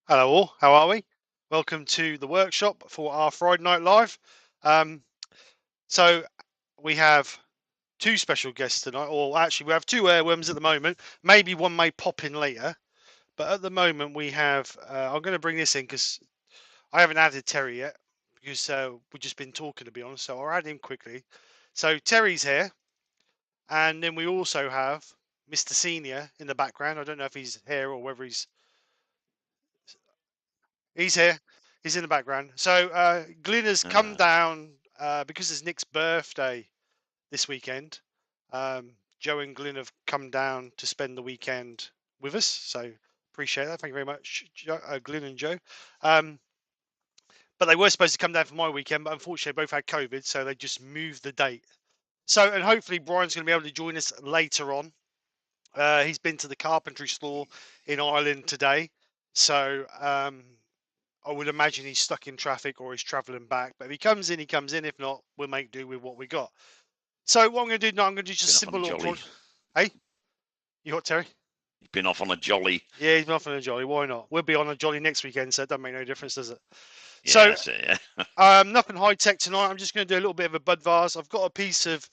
Hello all, how are we? Welcome to the workshop for our Friday night live. So we have two special guests tonight, or actually we have two airworms at the moment. Maybe one may pop in later, but at the moment we have, I'm going to bring this in because I haven't added Terry yet because we've just been talking, to be honest, so I'll add him quickly. So Terry's here, and then we also have Mr. Senior in the background. I don't know if he's here or whether he's here. He's in the background. So Glyn has come down because it's Nick's birthday this weekend. Joe and Glyn have come down to spend the weekend with us. So appreciate that. Thank you very much, Glyn and Joe. But they were supposed to come down for my weekend, but unfortunately both had COVID, so they just moved the date. So, and hopefully Brian's going to be able to join us later on. He's been to the carpentry store in Ireland today. So I would imagine he's stuck in traffic or he's travelling back. But if he comes in, he comes in. If not, we'll make do with what we got. So what I'm going to do now, I'm going to do just a simple little project. Hey, you got Terry? He's been off on a jolly. Yeah, he's been off on a jolly. Why not? We'll be on a jolly next weekend, so it doesn't make no difference, does it? Yeah, so, nothing high tech tonight. I'm just going to do a little bit of a bud vase. I've got a piece of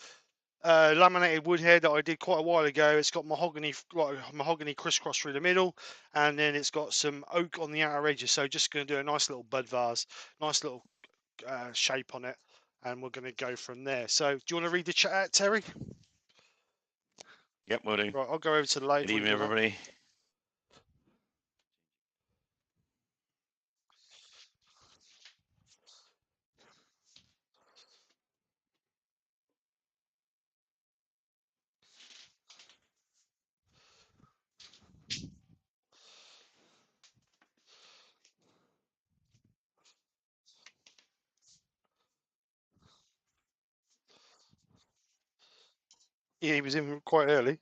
laminated wood here that I did quite a while ago. It's got mahogany crisscross through the middle, and then it's got some oak on the outer edges. So just going to do a nice little bud vase, nice little shape on it, and we're going to go from there. So do you want to read the chat out, Terry? Yep, will do. Right, I'll go over to the live. Good evening, everybody. Yeah, he was in quite early.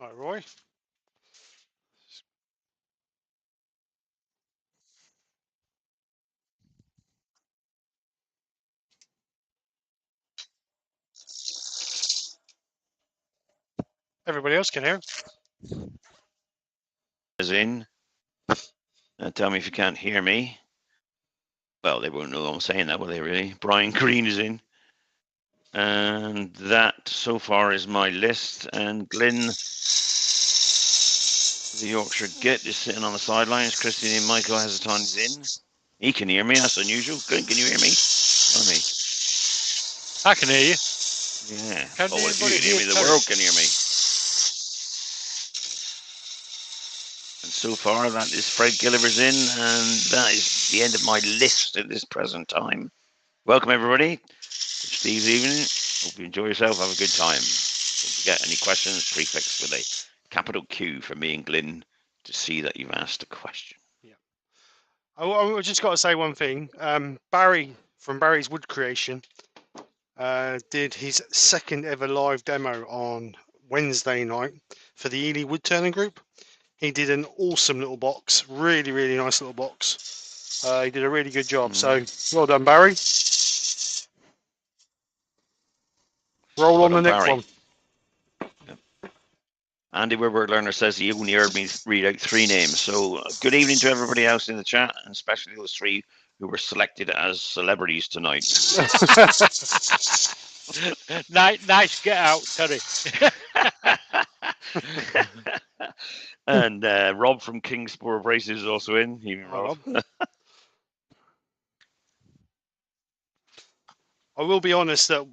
All right, Roy. Everybody else can hear. Is in. Tell me if you can't hear me. Well, they won't know I'm saying that, will they? Really? Brian Green is in, and that so far is my list. And Glyn, the Yorkshire Git, is sitting on the sidelines. Christine and Michael Hesitant is in. He can hear me. That's unusual. Glyn, can you hear me? I can hear you. Yeah. Well, if you can hear me, the world can hear me. And so far, that is Fred Gilliver's in, and that is the end of my list at this present time. Welcome, everybody, to Steve's Evening. Hope you enjoy yourself. Have a good time. Don't forget, any questions, prefix with a capital Q for me and Glyn to see that you've asked a question. I just got to say one thing. Barry from Barry's Wood Creation did his second ever live demo on Wednesday night for the Ely Woodturning group. He did an awesome little box, really, really nice little box. He did a really good job. So well done, Barry. Roll Well on the done, next Barry. one. Andy Word Learner says he only heard me read out 3 names. So good evening to everybody else in the chat, and especially those 3 who were selected as celebrities tonight. Nice get out, Terry. And Rob from Kingsport Abrasives is also in. Evening, Rob. I will be honest that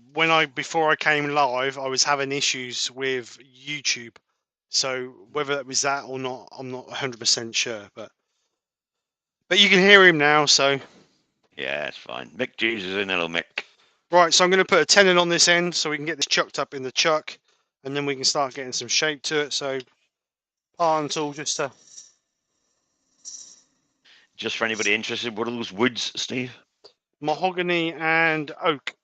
before I came live, I was having issues with YouTube. So whether that was that or not, I'm not 100% sure. But you can hear him now, so Yeah, it's fine. Mick Jesus is in. Hello, Mick. right. So I'm going to put a tenon on this end so we can get this chucked up in the chuck, and then we can start getting some shape to it. So palm tool just to. Just for anybody interested, what are those woods, Steve? Mahogany and oak.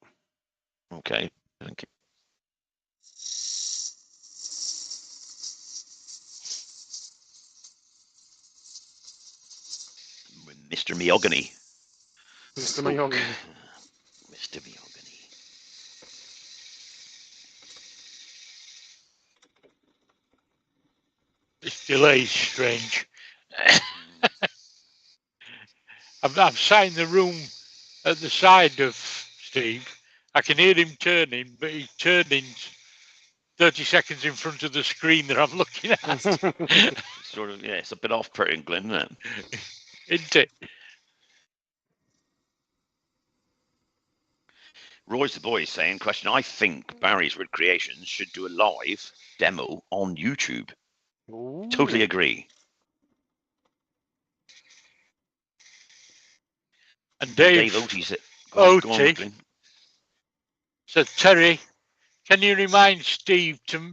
Okay, thank you. Mr. Mahogany. Mr. Mahogany. Mr. Mahogany. This delay is strange. I'm sat in the room at the side of Steve. I can hear him turning, but he's turning 30 seconds in front of the screen that I'm looking at. Sort of, yeah, it's a bit off-putting, Glenn, isn't it? Isn't it? Roy's the boy saying, question, I think Barry's Wood Creations should do a live demo on YouTube. Ooh. Totally agree. And Dave Oatey said, Oatey go on, Glenn. said, Terry, can you remind Steve to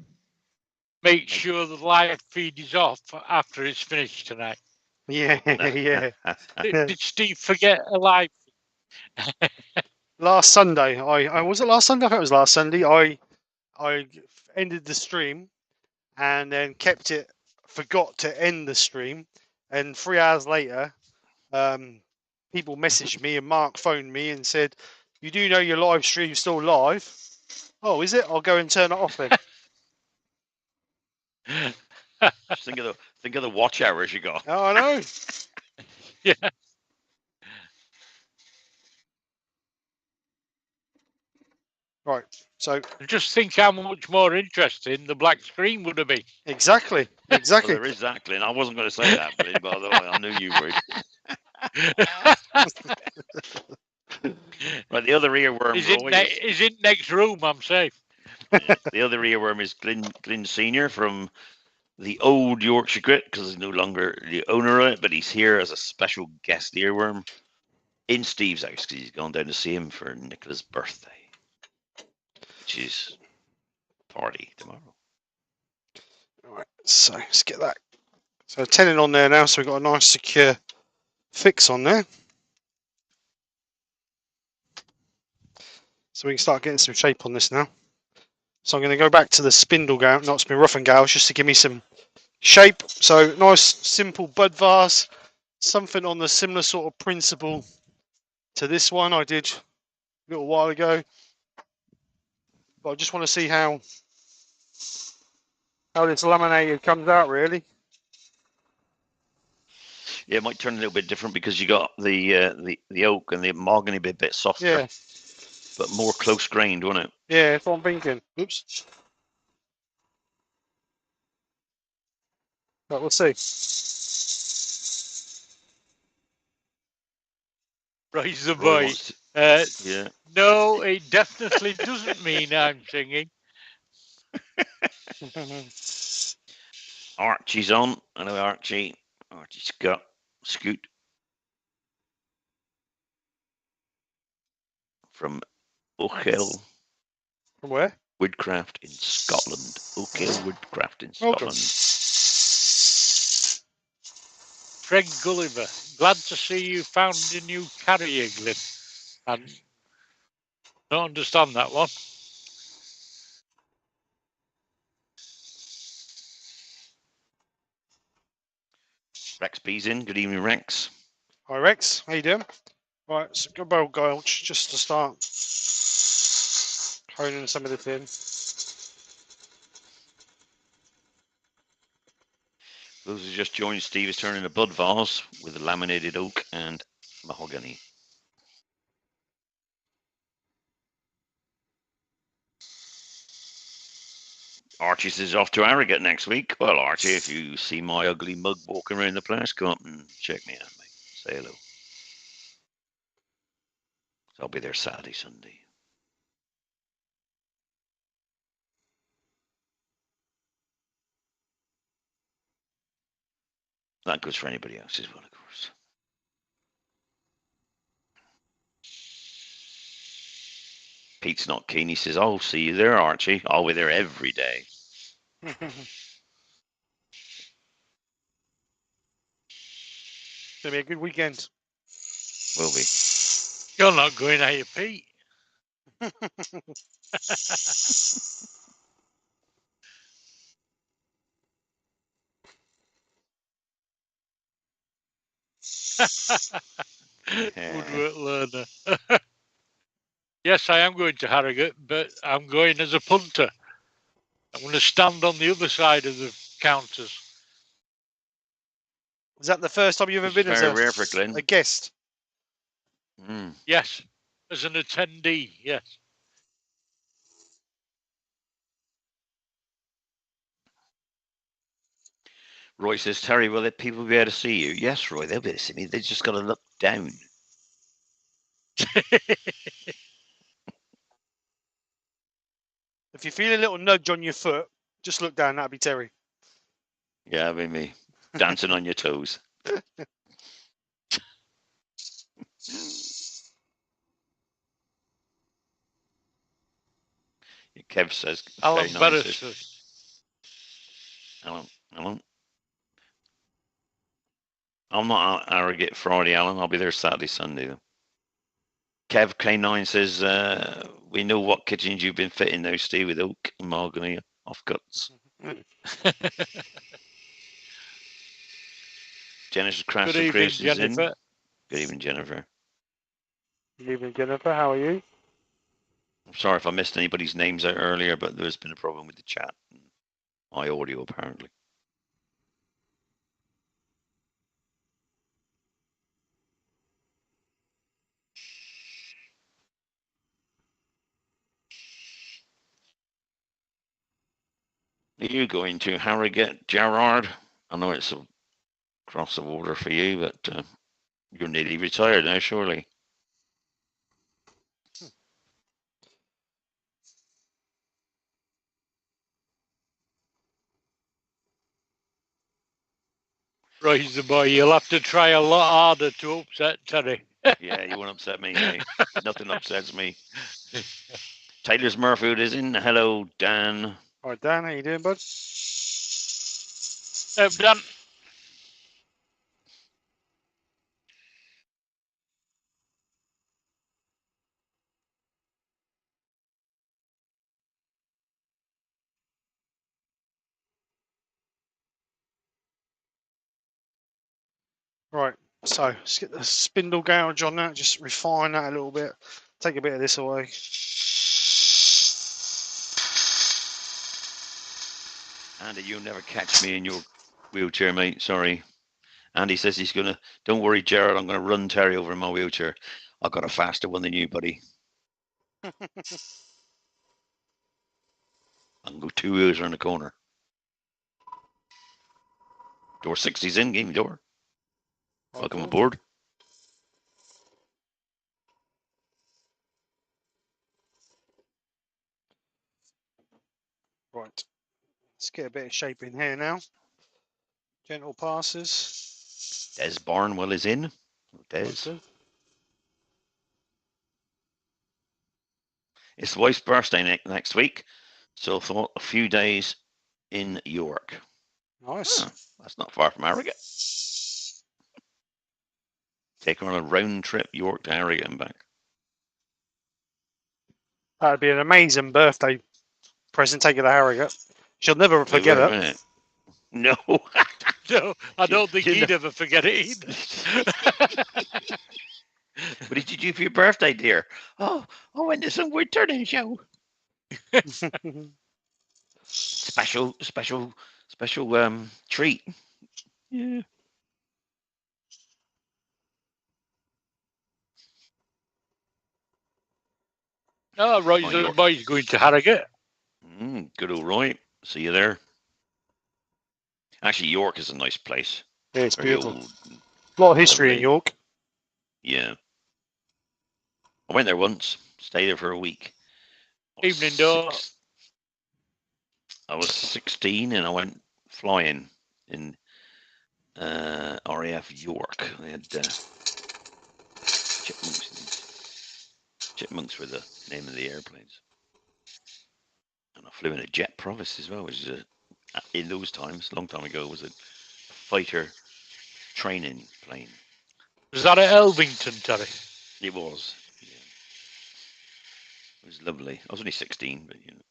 make sure the live feed is off after it's finished tonight? Yeah, yeah. Did Steve forget a live? Last Sunday, I was it last Sunday? I think it was last Sunday. I ended the stream and then forgot to end the stream, and 3 hours later, people messaged me and Mark phoned me and said, "You do know your live stream's still live?" Oh, is it? I'll go and turn it off then. Just think of the watch hours you got. Oh, I know. Yeah. Right. So just think how much more interesting the black screen would have been. Exactly. Well, there is that, Glenn. I wasn't going to say that, Glenn, but I knew you would. Right, the other earworm, is in next room, I'm safe. Yeah, the other earworm is Glyn Senior from the old Yorkshire Grit, because he's no longer the owner of it, but he's here as a special guest earworm in Steve's house because he's gone down to see him for Nicola's birthday, which is party tomorrow. All right, so let's get that. So tenon on there now, so we've got a nice secure fix on there. So we can start getting some shape on this now. So I'm going to go back to the spindle gouge, not spin rough and gouge, just to give me some shape. So nice simple bud vase, something on the similar sort of principle to this one I did a little while ago. But I just want to see how this laminated comes out, really. Yeah, it might turn a little bit different because you got the oak and the mahogany a bit softer. Yeah. But more close grained, won't it? Yeah, that's what I'm thinking. Oops. Right, we'll see. Roy's the boy. Yeah. No, it definitely doesn't mean I'm singing. Archie's on. Hello, Archie. Archie Scoot from Ochel. From where? Woodcraft in Scotland. Oak Hill Woodcraft in Welcome. Scotland. Fred Gulliver, glad to see you found a new carrier, Glyn. I don't understand that one. Rex B's in. Good evening, Rex. Hi Rex, how you doing? Right, so good old Gulch, just to start honing some of this in. Those who just joined, Steve is turning a bud vase with laminated oak and mahogany. Archie says off to Harrogate next week. Well, Archie, if you see my ugly mug walking around the place, come up and check me out, mate. Say hello. I'll be there Saturday, Sunday. That goes for anybody else as well, of course. Pete's not keen. He says, I'll see you there, Archie. I'll be there every day. It's gonna be a good weekend. Will be. You're not going, are you, Pete? Woodwork learner. Yes, I am going to Harrogate, but I'm going as a punter. I'm going to stand on the other side of the counters. Is that the first time you've ever Which is been as very rare for Glenn. a guest? Mm. Yes, as an attendee, yes. Roy says, Terry, will people be able to see you? Yes, Roy, they'll be able to see me. They just got to look down. If you feel a little nudge on your foot, just look down, that'll be Terry. Yeah, that'll be me. Dancing on your toes. Kev says, Alan very nice. Beresford. Alan. I'm not at Harrogate Friday, Alan. I'll be there Saturday, Sunday, though. Kev K9 says, we know what kitchens you've been fitting now, Steve, with oak and mahogany offcuts. Genesis Crafts Good and evening, Creations Jennifer. in. Good evening, Jennifer. Good evening, Jennifer. How are you? I'm sorry if I missed anybody's names out earlier, but there's been a problem with the chat. My audio, apparently. Are you going to Harrogate, Gerard? I know it's across the water for you, but you're nearly retired now, surely. Right, the boy, you'll have to try a lot harder to upset Terry. Yeah, you won't upset me, mate. Nothing upsets me. Taylor's Murphywood is in. Hello, Dan. All right, Dan, how you doing, bud? Dan. Right, so let's get the spindle gouge on that, just refine that a little bit. Take a bit of this away. Andy, you'll never catch me in your wheelchair, mate. Sorry. Andy says he's going to, don't worry, Gerard, I'm going to run Terry over in my wheelchair. I've got a faster one than you, buddy. I can go 2 wheels around the corner. Door 60's in, game door. Welcome aboard. Right, let's get a bit of shape in here now. Gentle passes. Des Barnwell is in. Des. It's the wife's birthday next week, so I thought a few days in York. Nice. Oh, that's not far from Harrogate. Take her on a round trip, York to Harrogate and back. That'd be an amazing birthday present. Take her to Harrogate. She'll never forget it. Won't it? No. No, I don't think You he'd know- ever forget it either. What did you do for your birthday, dear? Oh, I went to some Woodturning show. Special treat. Yeah. Oh, right, Oh, so the York. boy's going to Harrogate. Good old Roy. See you there. Actually, York is a nice place. Yeah, it's Very beautiful. old. A lot of history in Lovely. York. Yeah. I went there once. Stayed there for a week. Evening door. I was 16 and I went flying in RAF York. They had chipmunks. Chipmunks were the name of the airplanes. And I flew in a Jet Provis as well, which is in those times, a long time ago, was a fighter training plane. Was that at Elvington, Terry? It was. Yeah. It was lovely. I was only 16, but you know,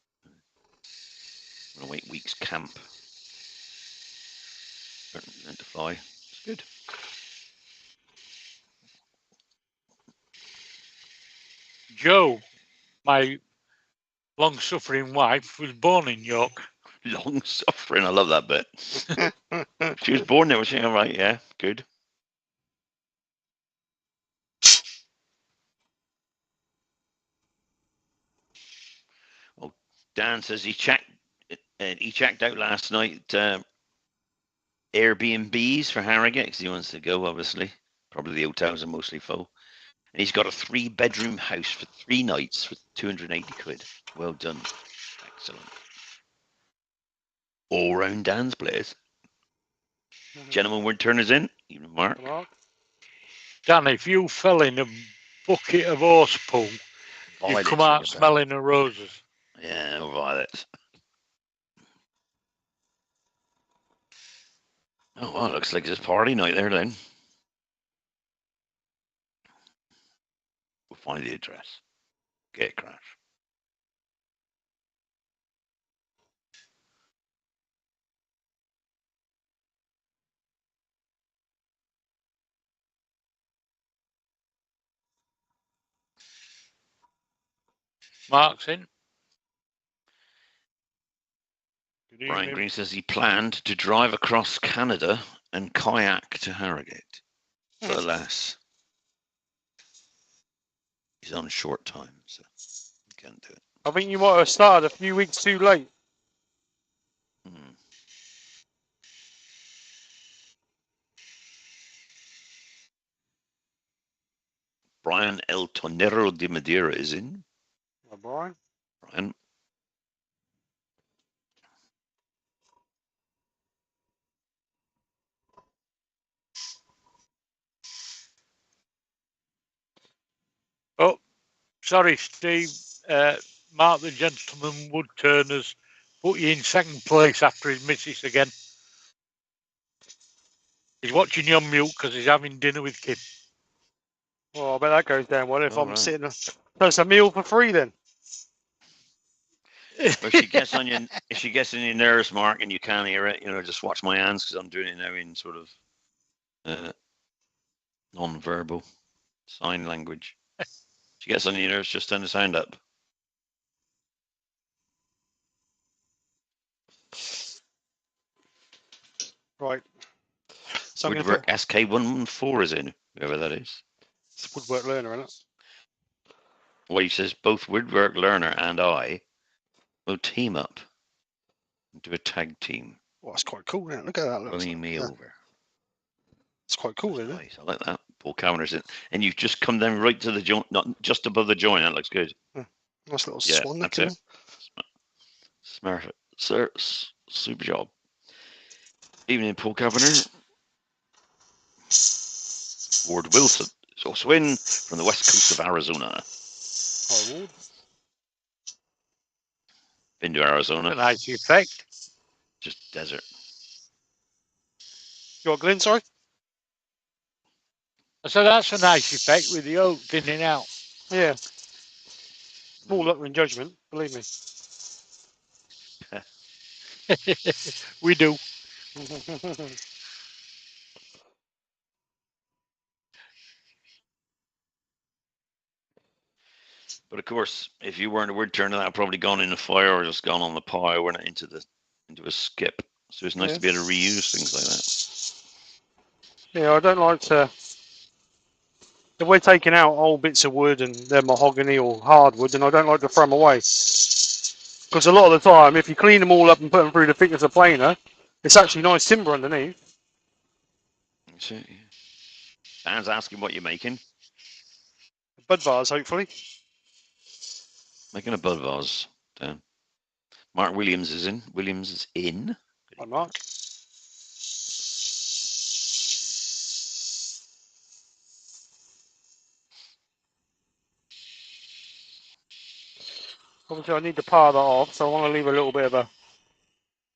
on a 8 weeks camp. Learned to fly. It's good. Joe, my long-suffering wife, was born in York. Long suffering. I love that bit. She was born there, was she? All right, yeah, good. Well, Dan says he checked out last night Airbnbs for Harrogate because he wants to go. Obviously, probably the hotels are mostly full, and he's got a 3-bedroom house for 3 nights for 280 quid. Well done, excellent. All round Dan's place. Gentlemen, Woodturners in. Even Mark. Dan, if you fell in a bucket of horse poo, you'd come out smelling of roses. Yeah, violets. Oh, well, looks like there's party night there then. We'll find the address. Get crash. Mark's in. Good Brian evening. Green says he planned to drive across Canada and kayak to Harrogate. But alas, he's on short time, so he can't do it. I think you might have started a few weeks too late. Brian El Tonero de Madeira is in. Oh, Brian. Brian. Oh, sorry, Steve. Mark the gentleman Woodturners put you in second place after his missus again. He's watching you on mute because he's having dinner with Kim. Well, I bet that goes down well if All I'm right. sitting. So it's a meal for free then. Well, if she gets on your nerves, Mark, and you can't hear it, just watch my hands because I'm doing it now in sort of non-verbal sign language. If she gets on your nerves, just turn the sound up. Right. So Woodwork SK114 is in, whoever that is. It's a woodwork learner, isn't it? Well, he says both Woodwork Learner and I will team up and do a tag team. Well, that's quite cool, isn't it? Look at that. Running me over. It's quite cool, That's isn't it? nice. I like that. Paul Cavanaugh's in. And you've just come down right to the joint, not just above the joint. That looks good. Nice little Yeah, swan that's looking. it. Smart. Sir, super job. Evening, Paul Kavanagh. Ward Wilson is also in from the west coast of Arizona. Hi, Ward. Been to Arizona. A nice effect. Just desert. You what, Glenn? Sorry. So that's a nice effect with the oak thinning out. Yeah. Small luck in judgment, believe me. We do. But of course, if you weren't a wood turner, that would probably gone in the fire or just gone on the pile, went into a skip. So it's nice to be able to reuse things like that. Yeah, I don't like to. If we're taking out old bits of wood and they're mahogany or hardwood, then I don't like to throw them away. Because a lot of the time, if you clean them all up and put them through the thickness of planer, it's actually nice timber underneath. That's it, yeah. Dan's asking what you're making. Bud vase, hopefully. Making a bud vase, Dan. Mark Williams is in. Williams is in. Hi, Mark. Obviously, I need to par that off, so I want to leave a little bit of a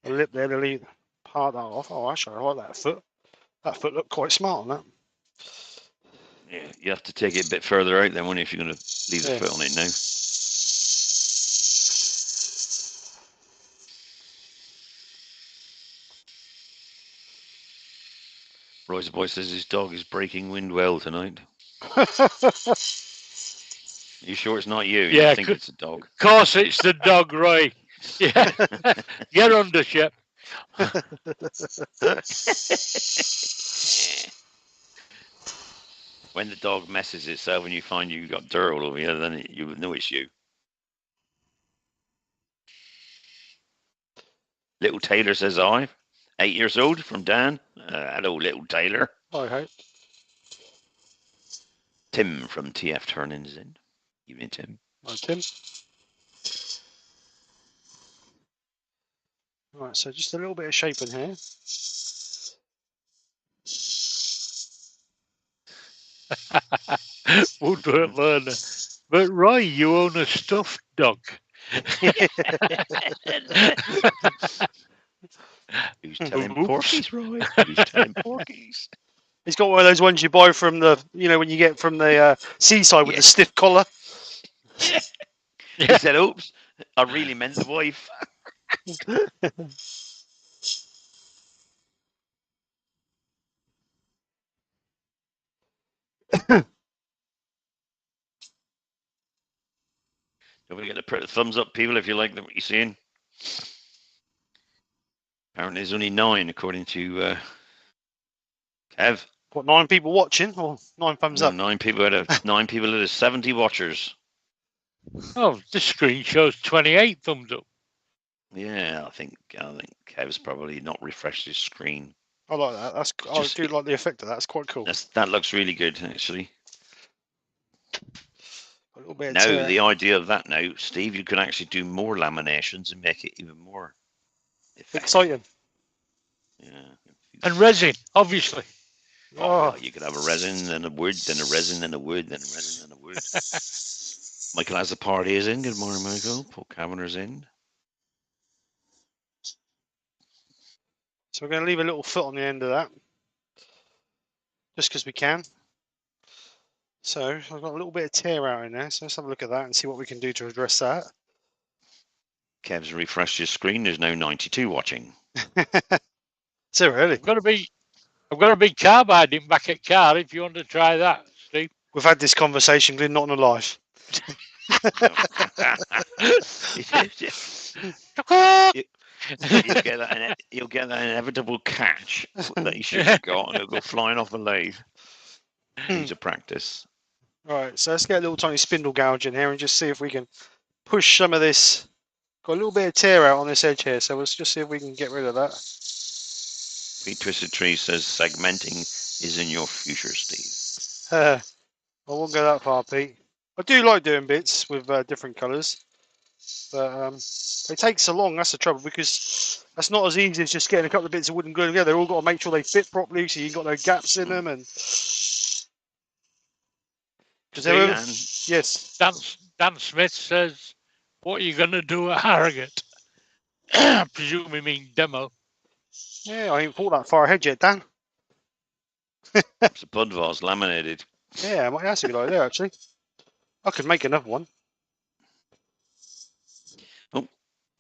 lip there to par that off. Oh, actually, I like that foot. That foot looked quite smart on that. Yeah, you have to take it a bit further out then, won't you, if you're going to leave the foot on it now. Roy's boy says his dog is breaking wind well tonight. You sure it's not you? Yeah, You think it's a dog. Of course it's the dog, Roy. Yeah. Get under, Shep. When the dog messes itself and you find you got dirt all over you, then you know it's you. Little Taylor says, "I, 8 years old," from Dan. Hello, little Taylor. I hope. Tim from TF Turnings in. Evening, Tim. Hi, Tim. Right, so just a little bit of shaping here. Woodwork learner. But Roy, you own a stuffed dog. Who's telling porkies, Roy? Who's telling porkies? He's got one of those ones you buy from the, when you get from the seaside with the stiff collar. Yeah. He said, "Oops, I really meant the wife." Don't forget to put a thumbs up, people, if you like what you're seeing. Apparently, there's only 9, according to Kev. What, 9 people watching or 9 thumbs up? 9 people out of 9 people out of 70 watchers. Oh, this screen shows 28 thumbs up. Yeah, I think Kev's probably not refreshed his screen. I like that. I do like the effect of that. It's quite cool. That looks really good, actually. A little bit Now, the idea of that now, Steve, you can actually do more laminations and make it even more effective. Exciting. Yeah. And resin, obviously. Oh, well, you could have a resin, then a wood, then a resin, then a wood, then a resin, then a wood. Michael has the party in. Good morning, Michael. Paul Kavaner's in. So we're going to leave a little foot on the end of that, just because we can. So I've got a little bit of tear out in there, so let's have a look at that and see what we can do to address that. Kev's refreshed his screen. There's now 92 watching. So early. I've got a big carbide in back at car if you want to try that, Steve. We've had this conversation, Glenn, not on a live. You'll get that inevitable catch that you should have got, and it'll go flying off the lathe. Needs a practice. Right, so let's get a little tiny spindle gouge in here and just see if we can push some of this. Got a little bit of tear out on this edge here, so let's just see if we can get rid of that. Pete Twisted Tree says segmenting is in your future, Steve. I won't go that far, Pete. I do like doing bits with different colours, but it takes so long. That's the trouble, because that's not as easy as just getting a couple of bits of wood and glue together. They've all got to make sure they fit properly, so you've got no gaps in them. And yes, Dan Smith says, "What are you going to do at Harrogate?" I presume you mean demo. Yeah, I ain't thought that far ahead yet, Dan. It's a bud vase laminated. Yeah, that's a good idea, actually. I could make another one.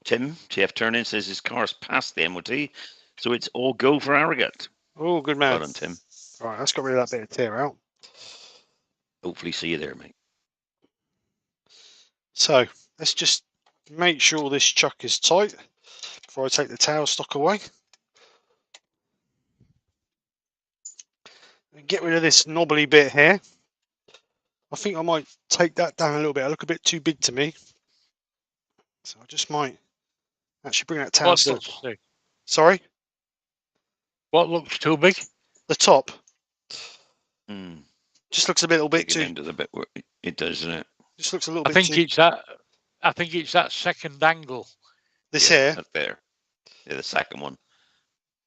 Tim, TF Turning says his car's passed the MOT, so it's all go for Harrogate. Oh, good man. Well done, Tim. All right, let's get rid of that bit of tear out. Hopefully see you there, mate. So let's just make sure this chuck is tight before I take the tailstock away. Get rid of this knobbly bit here. I think I might take that down a little bit. It look a bit too big to me. So I just might actually bring that What tailstock. does, Steve? Sorry? What looks too big? The top. Mm. Just looks a little bit Digging too. into the bit where it does, doesn't it? Just looks a little I bit think too. it's that. I think it's that second angle. This Yeah, here. That there. Yeah, the second one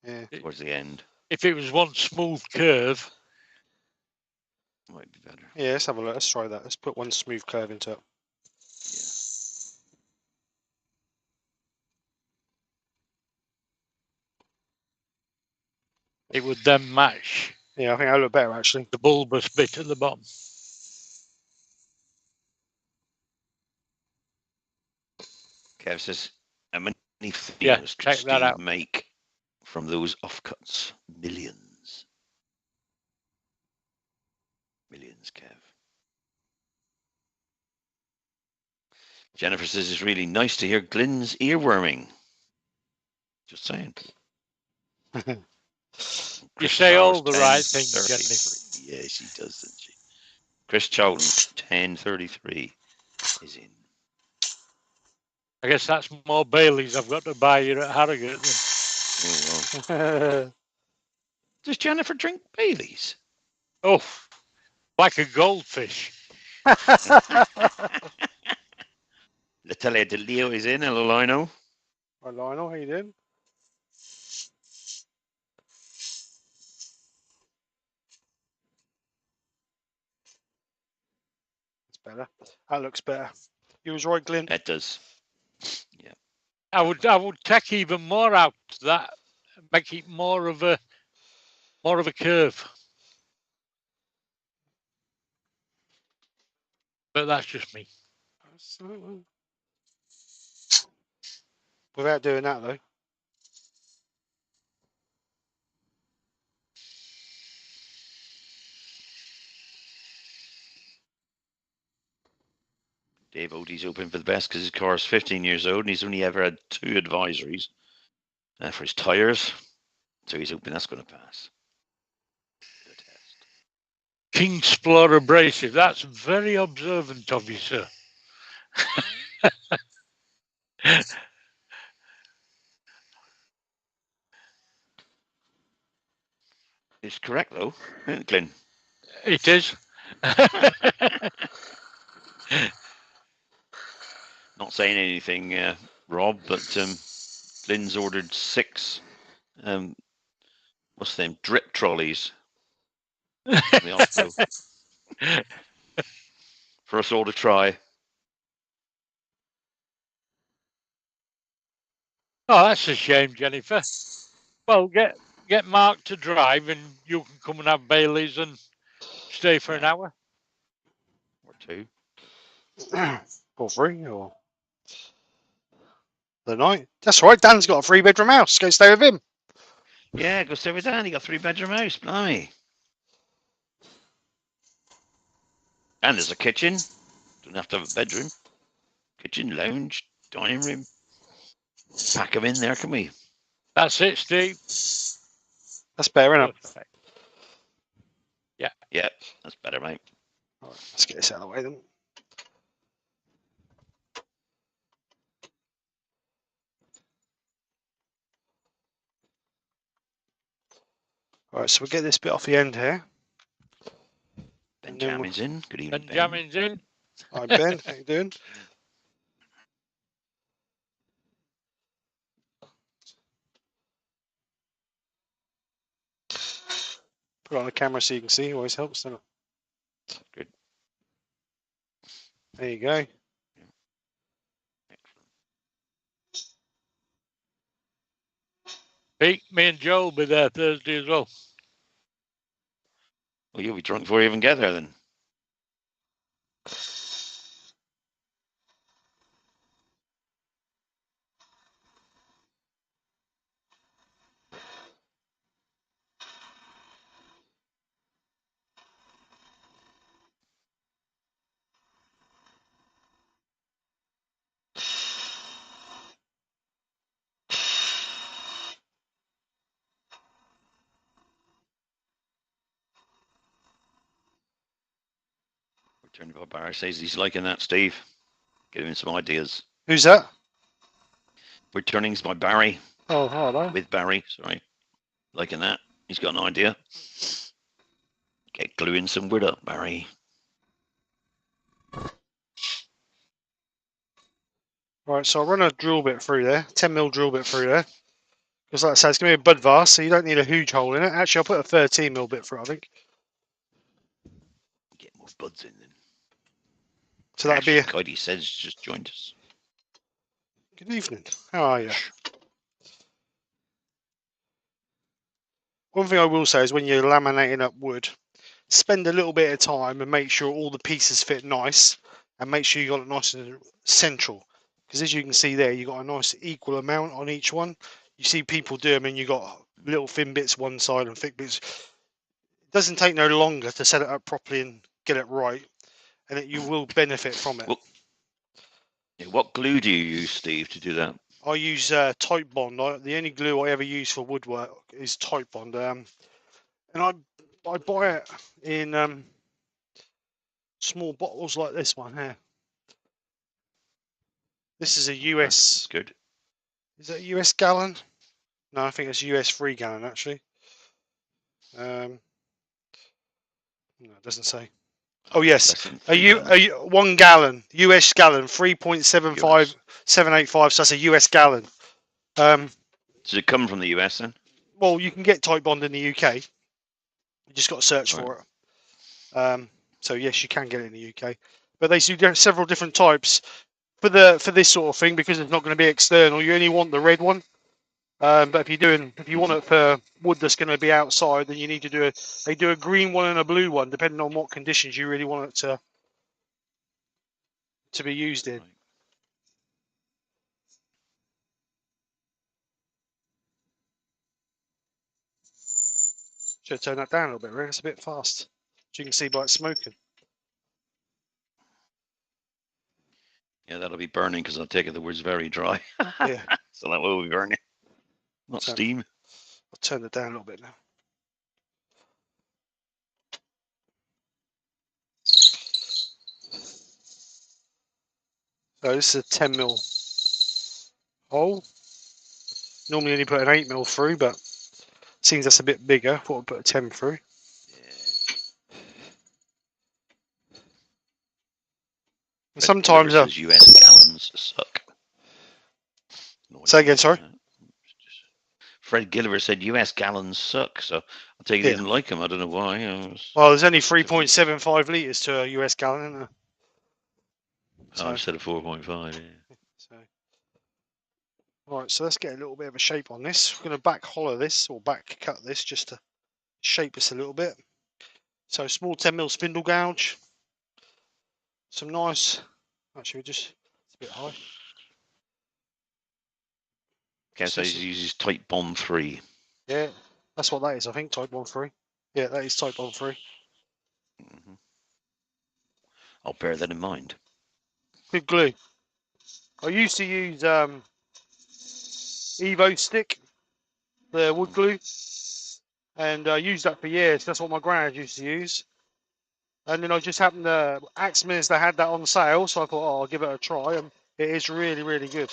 Yeah. towards the end If it was one smooth curve, might be better. Yeah, let's have a look. Let's try that. Let's put one smooth curve into it. it would then match Yeah, I think that'll look better actually. the bulbous bit at the bottom. Kev says, how many Yeah, videos could check that Steve out. make from those offcuts? Millions. Millions, Kev. Jennifer says it's really nice to hear Glyn's earworming. Just saying. You say all the right things, Jennifer. Yeah, she does, doesn't she? Chris Chowden, 1033 is in. I guess that's more Baileys I've got to buy here at Harrogate. Oh, well. Does Jennifer drink Baileys? Oh, like a goldfish. Natalia De Leo is in. Hello, Lino. Hi Lionel, how you doing? It's better. That looks better. You was right, Glyn. It does. Yeah. I would take even more out of that, make it more of a curve. But that's just me. Without doing that though. Dave Odie's hoping for the best because his car is 15 years old and he's only ever had 2 advisories for his tyres. So he's hoping that's going to pass the test. King Explorer Abrasive. That's very observant of you, sir. It's correct though, isn't it, Glyn? It is. Not saying anything, Rob, but Glyn's ordered 6 what's the name? Drip trolleys for us all to try. Oh, that's a shame, Jennifer. Well, get Mark to drive and you can come and have Baileys and stay for an hour. Or 2. Or 3 or the night. That's all right. Dan's got a 3-bedroom house. Go stay with him. Yeah, go stay with Dan. He got 3-bedroom house. Blimey. And there's a kitchen. Don't have to have a bedroom. Kitchen, lounge, dining room. Pack them in there, can we? That's it, Steve. That's better, isn't it? Perfect. Yeah, that's better, mate. All right, let's get this out of the way then. All right, so we'll get this bit off the end here. Benjamin's in. Good evening, Benjamin's in. Hi, Ben. How you doing? Put it on the camera so you can see. Always helps, doesn't it? Good. There you go. Pete, me and Joe will be there Thursday as well. Well, you'll be drunk before you even get there then. Woodturning by Barry says he's liking that, Steve. Give him some ideas. Who's that? Woodturning's by Barry. Oh, hello. With Barry, sorry. Liking that. He's got an idea. Get gluing some wood up, Barry. Right, so I'll run a drill bit through there, 10mm drill bit through there. Because like I say, it's going to be a bud vase, so you don't need a huge hole in it. Actually, I'll put a 13mm bit through it, I think. Get more buds in then. So that'll be a... Cody says just joined us. Good evening. How are you? One thing I will say is when you're laminating up wood, spend a little bit of time and make sure all the pieces fit nice, and make sure you got it nice and central. Because as you can see there, you got a nice equal amount on each one. You see people do them, and you got little thin bits one side and thick bits. It doesn't take no longer to set it up properly and get it right, and you will benefit from it. Well, yeah, what glue do you use, Steve, to do that? I use Type Bond. The only glue I ever use for woodwork is Type Bond, and I buy it in small bottles like this one here. This is a US. That's good. Is that a US gallon? No, I think it's US 3 gallon actually. No, it doesn't say. Oh yes, a 1 gallon US gallon, 3.75 785. So that's a US gallon. Does it come from the US then? Well, you can get Type Bond in the UK. You just got to search for it. So yes, you can get it in the UK. But they do several different types for this sort of thing because it's not going to be external. You only want the red one. But if you want it for wood that's going to be outside, then you need to they do a green one and a blue one, depending on what conditions you really want it to be used in. Should turn that down a little bit, Rick. It's a bit fast. As you can see by it smoking. Yeah, that'll be burning because I take it the wood's very dry. Yeah. So that will be burning. Not steam. I'll turn it down a little bit now. So this is a 10mm hole. Normally only put an 8mm through, but seems that's a bit bigger. Thought I'd put a 10 through. And sometimes US gallons suck. Say again, sorry. Fred Gilliver said US gallons suck, so I take it he didn't like them. I don't know why. Well, there's only 3.75 litres to a US gallon, isn't there? So, instead of 4.5, yeah. So, right, so let's get a little bit of a shape on this. We're going to back hollow this, or back cut this, just to shape this a little bit. So, small 10mm spindle gouge. Some nice... Actually, it's a bit high. Okay, so he uses Type Bond 3. Yeah, that's what that is, I think, Type Bond 3. Yeah, that is Type Bond 3. Mm-hmm. I'll bear that in mind. Good glue. I used to use Evo stick, the wood glue, and I used that for years. That's what my granddad used to use. And then I just happened to Axemen's, they had that on sale, so I thought, oh, I'll give it a try, and it is really, really good.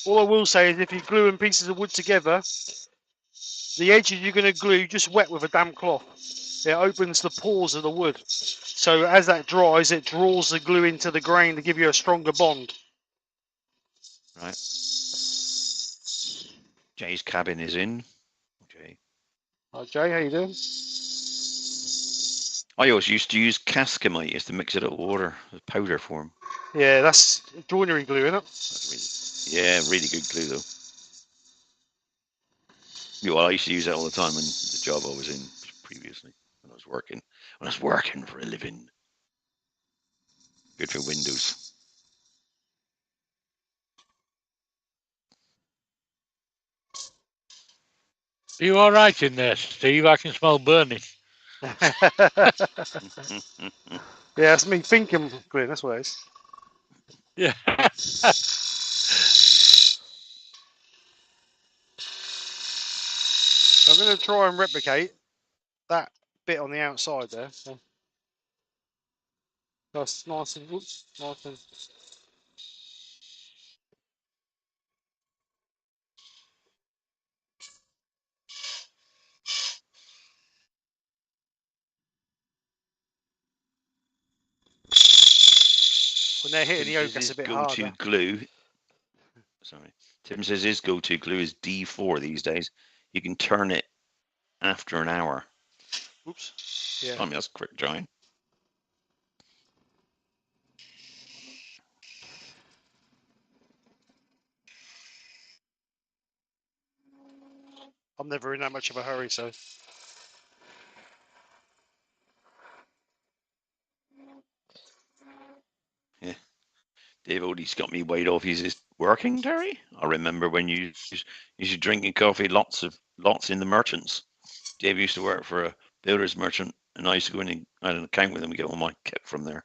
All I will say is if you're gluing pieces of wood together, the edges you're going to glue just wet with a damp cloth. It opens the pores of the wood. So as that dries, it draws the glue into the grain to give you a stronger bond. Right. Jay's cabin is in. Okay. Hi Jay, how you doing? I always used to use Cascamite to mix it up with water, with powder form. Yeah, that's joinery glue, isn't it? Yeah, really good glue though. Yeah, well, I used to use that all the time in the job I was in previously when I was working. When I was working for a living. Good for Windows. Are you all right in there, Steve? I can smell burning. Yeah, that's me thinking, Glenn. That's what it is. Yeah. I'm going to try and replicate that bit on the outside there. So that's nice and, oops, nice and. When they're hitting Tim the oak, says that's a his bit go-to harder. glue. Sorry, Tim says his go-to glue is D4 these days. You can turn it after an hour. Oops. Yeah. I mean, that's quick drying. I'm never in that much of a hurry, so. Yeah. Dave Odie's got me weighed off. He's just working, Terry. I remember when you used to drinking coffee lots in the merchants. Dave used to work for a builder's merchant, and I used to go in and I had an account with him and get all my kit from there.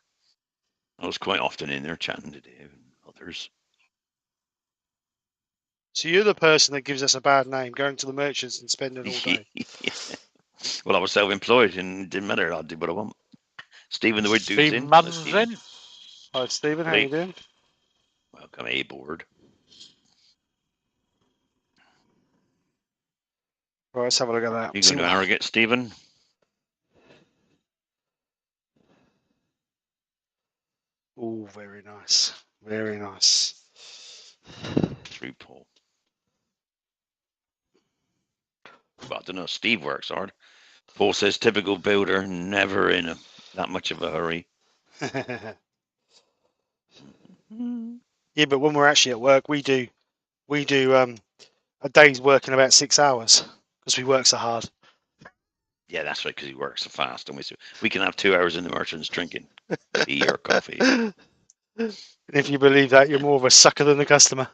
I was quite often in there chatting to Dave and others. So you're the person that gives us a bad name, going to the merchants and spending all day. Yeah. Well, I was self-employed and it didn't matter. I'd do what I want. Stephen the Wood Dude's Steve in. Madden's Stephen. in. Hi, Stephen. How you doing? Welcome aboard. Right, let's have a look at that. You going to Harrogate, Stephen? Oh, very nice. Very nice. Through Paul. Well, I don't know. Steve works hard. Paul says typical builder, never in that much of a hurry. Yeah, but when we're actually at work, we do a day's work in about 6 hours because we work so hard. Yeah, that's right, because he works so fast. And we can have 2 hours in the merchants drinking tea or coffee. If you believe that, you're more of a sucker than the customer.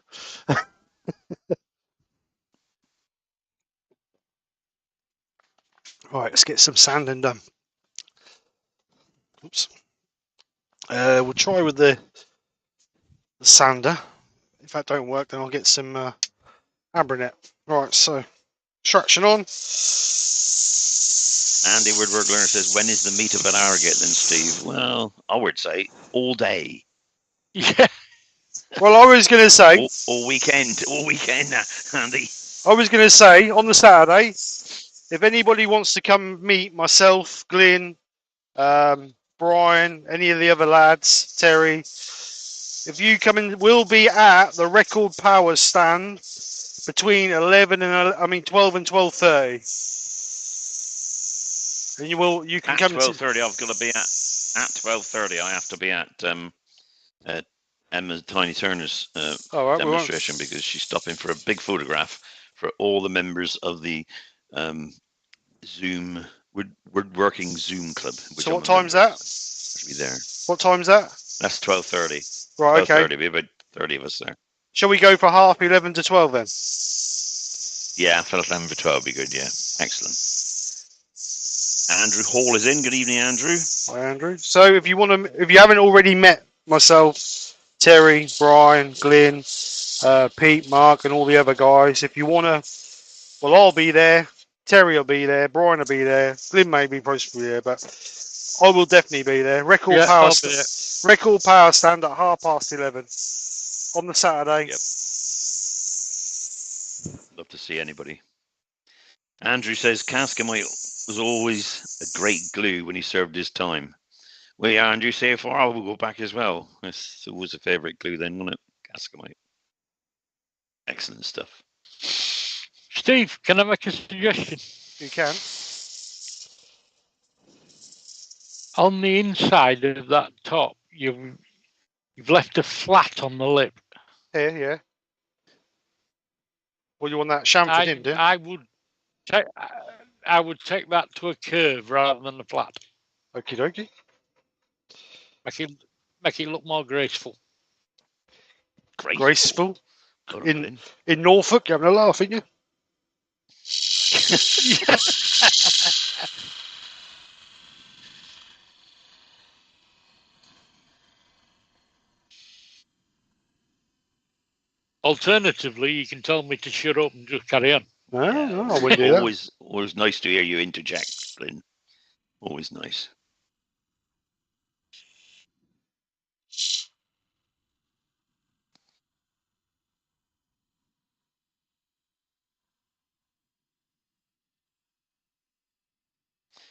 Right, let's get some sanding done. Oops. We'll try with the sander. If that don't work, then I'll get some Abranet. Right, so traction on. Andy Woodwork Learner says, when is the meet of an Harrogate then, Steve? Well, I would say all day. Yeah. Well, I was going to say all weekend now, Andy. I was going to say on the Saturday, if anybody wants to come meet myself, Glyn, Brian, any of the other lads, Terry, if you come in, we'll be at the Record Power stand between 12 and 12:30. And you can at come 12:30. I've got to be at 12:30. I have to be at Emma Tiny Turner's demonstration because she's stopping for a big photograph for all the members of the Zoom woodworking Zoom club. Which so what time's that? To be there. What time's that? That's 12:30. Right, okay. 12:30. Be about 30 of us there. Shall we go for 11:30 to 12 then? Yeah, 11 to 12 be good. Yeah, excellent. Andrew Hall is in. Good evening, Andrew. Hi, Andrew. So if you haven't already met myself, Terry, Brian, Glyn, Pete, Mark, and all the other guys, if you want to, well, I'll be there. Terry will be there. Brian will be there. Glyn may be possibly there, but I will definitely be there. Record power stand at 11:30 on the Saturday. Yep. Love to see anybody. Andrew says Cascamite was always a great glue when he served his time. Well, yeah, Andrew, so far I will go back as well. It's always a favourite glue then, wasn't it? Cascamite. Excellent stuff. Steve, can I make a suggestion? You can. On the inside of that top, you've left a flat on the lip. Here, yeah. Well, you want that chamfered in, do you? I would. I would take that to a curve rather than a flat. Okie dokie. Make it look more graceful. Graceful. God, In Norfolk, you're having a laugh, aren't you? Alternatively, you can tell me to shut up and just carry on. No, I wouldn't do that. Always nice to hear you interject, Glyn. Always nice.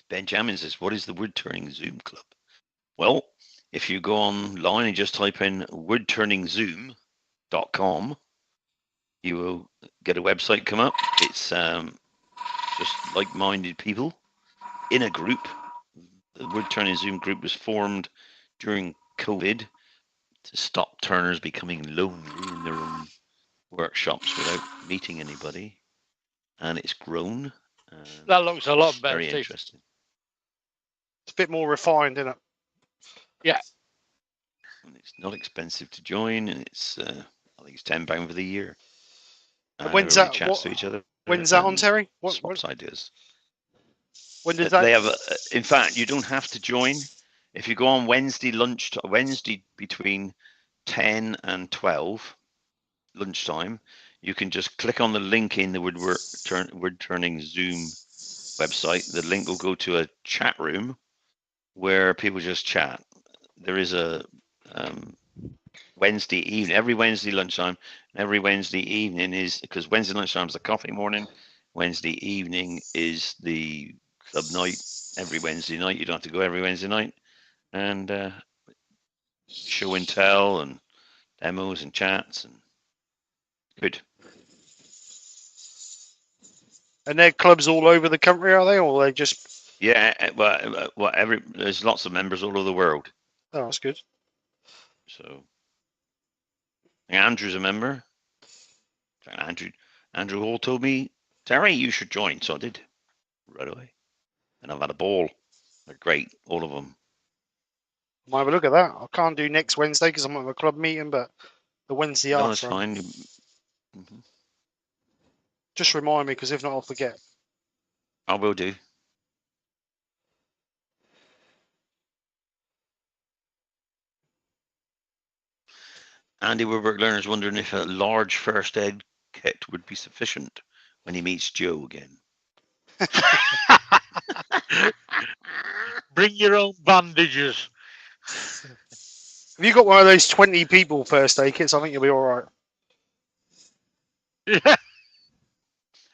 Benjamin says, what is the Woodturning Zoom Club? Well, if you go online and just type in woodturningzoom.com, you will get a website come up. It's just like-minded people in a group. The Woodturning Zoom group was formed during COVID to stop turners becoming lonely in their own workshops without meeting anybody. And it's grown. That looks a lot better. Very interesting. It's a bit more refined, isn't it? Yeah. And it's not expensive to join, and it's I think it's £10 for the year. And when's that? Chats to each other. When's that on, Terry? Swaps ideas. When does that? They have. In fact, you don't have to join. If you go on Wednesday between 10 and 12 lunchtime, you can just click on the link in the Woodturning Zoom website. The link will go to a chat room where people just chat. There is a Wednesday evening, every Wednesday lunchtime, and every Wednesday evening is, because Wednesday lunchtime is the coffee morning, Wednesday evening is the club night. Every Wednesday night, you don't have to go every Wednesday night, and show and tell and demos and chats and good. And they're clubs all over the country, are they, or are they just? Yeah, well, there's lots of members all over the world. Oh, that's good. So Andrew's a member. Andrew Hall told me, Terry, you should join, so I did right away. And I've had a ball. They're great, all of them. I might have a look at that. I can't do next Wednesday because I'm at a club meeting, but the Wednesday after. That's fine. Mm-hmm. Just remind me, because if not, I'll forget. I will do. Andy Woodwork Learner's wondering if a large first aid kit would be sufficient when he meets Joe again. Bring your own bandages. Have you got one of those 20 people first aid kits? I think you'll be all right. Yeah.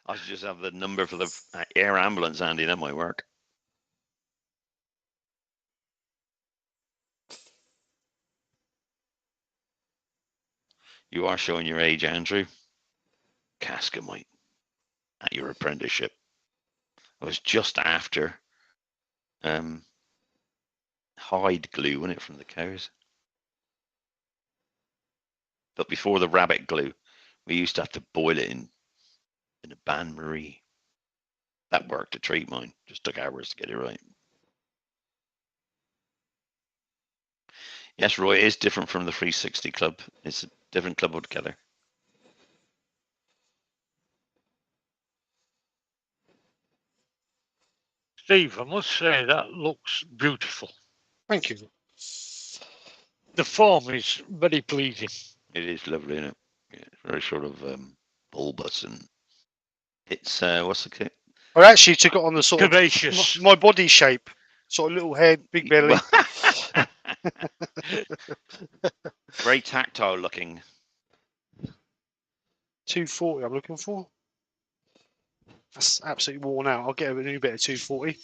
I should just have the number for the air ambulance, Andy. That might work. You are showing your age, Andrew. Cascamite at your apprenticeship. I was just after hide glue, wasn't it, from the cows? But before the rabbit glue, we used to have to boil it in a bain-marie. That worked to treat mine. Just took hours to get it right. Yes, Roy, it is different from the 360 club. It's a different club altogether. Steve, I must say that looks beautiful. Thank you. The form is very pleasing. It is lovely, isn't it? Yeah, it's very sort of bulbous, and it's what's the kit? I actually took it on the sort Curvaceous. of my body shape, sort of little head, big belly. Very tactile looking. 240 I'm looking for. That's absolutely worn out. I'll get a new bit of 240.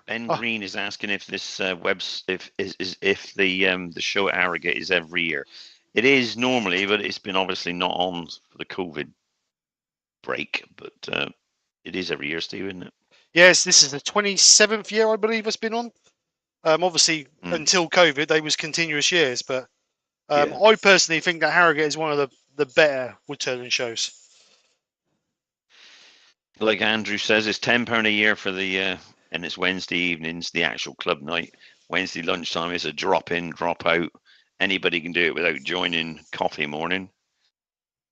Ben Green is asking if this if the show at Harrogate is every year. It is normally, but it's been obviously not on for the COVID break. But it is every year, Steve, isn't it? Yes, this is the 27th year I believe it's been on. Obviously, until COVID, they was continuous years. But I personally think that Harrogate is one of the better woodturning shows. Like Andrew says, it's £10 a year for the, and it's Wednesday evenings, the actual club night. Wednesday lunchtime is a drop in, drop out. Anybody can do it without joining coffee morning.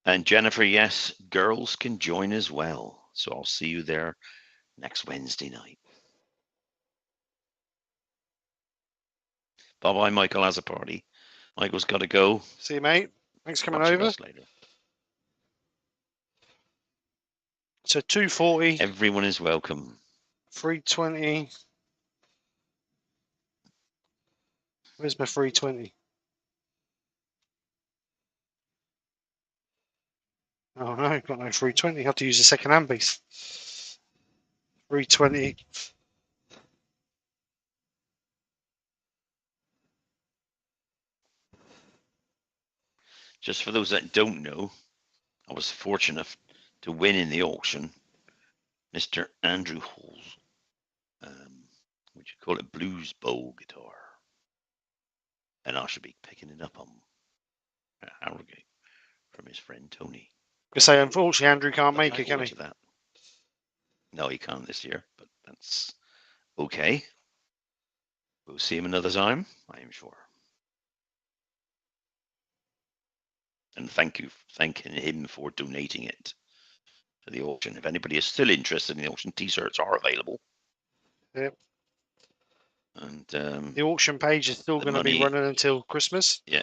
And Jennifer, yes, girls can join as well. So I'll see you there next Wednesday night. Bye bye, Michael has a party. Michael's got to go. See you, mate. Thanks for coming Watch over. us later. So 240, Everyone is welcome. 320. Where's my 320? Oh no, got no 320. Have to use a second hand piece. 320. Just for those that don't know, I was fortunate to win in the auction Mr. Andrew Hall's, what you call it, blues bowl guitar. And I should be picking it up on Harrogate from his friend Tony. I say, unfortunately, Andrew can't make it, can he? That. No, he can't this year, but that's okay. We'll see him another time, I am sure. And thanking him for donating it to the auction. If anybody is still interested in the auction, t-shirts are available. Yep. And the auction page is still going to be running until Christmas. Yeah.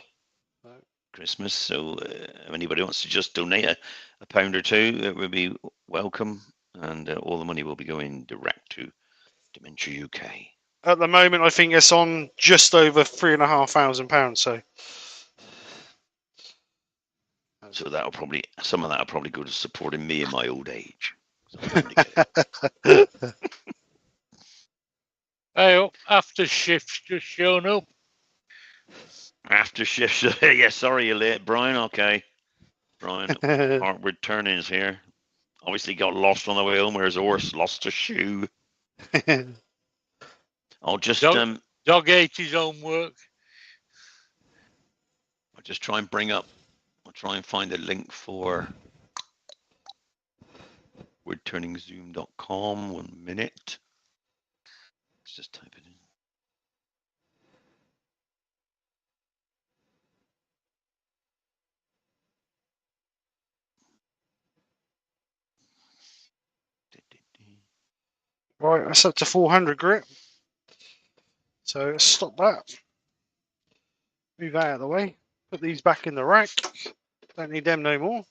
Christmas. So if anybody wants to just donate a pound or two, it would be welcome. And all the money will be going direct to Dementia UK. At the moment, I think it's on just over £3,500. So that'll probably, some of that will probably go to supporting me in my old age. Hey, after shifts just shown up. After shifts, yeah. Sorry you're late, Brian. Okay, Brian. Woodturning is here. Obviously got lost on the way home. Where his horse lost a shoe. I'll just dog ate his own work. I'll just try and bring up. I'll try and find a link for woodturningzoom.com. 1 minute. Let's just type it in. Right, that's up to 400 grit. So let's stop that. Move that out of the way. Put these back in the rack. Don't need them no more.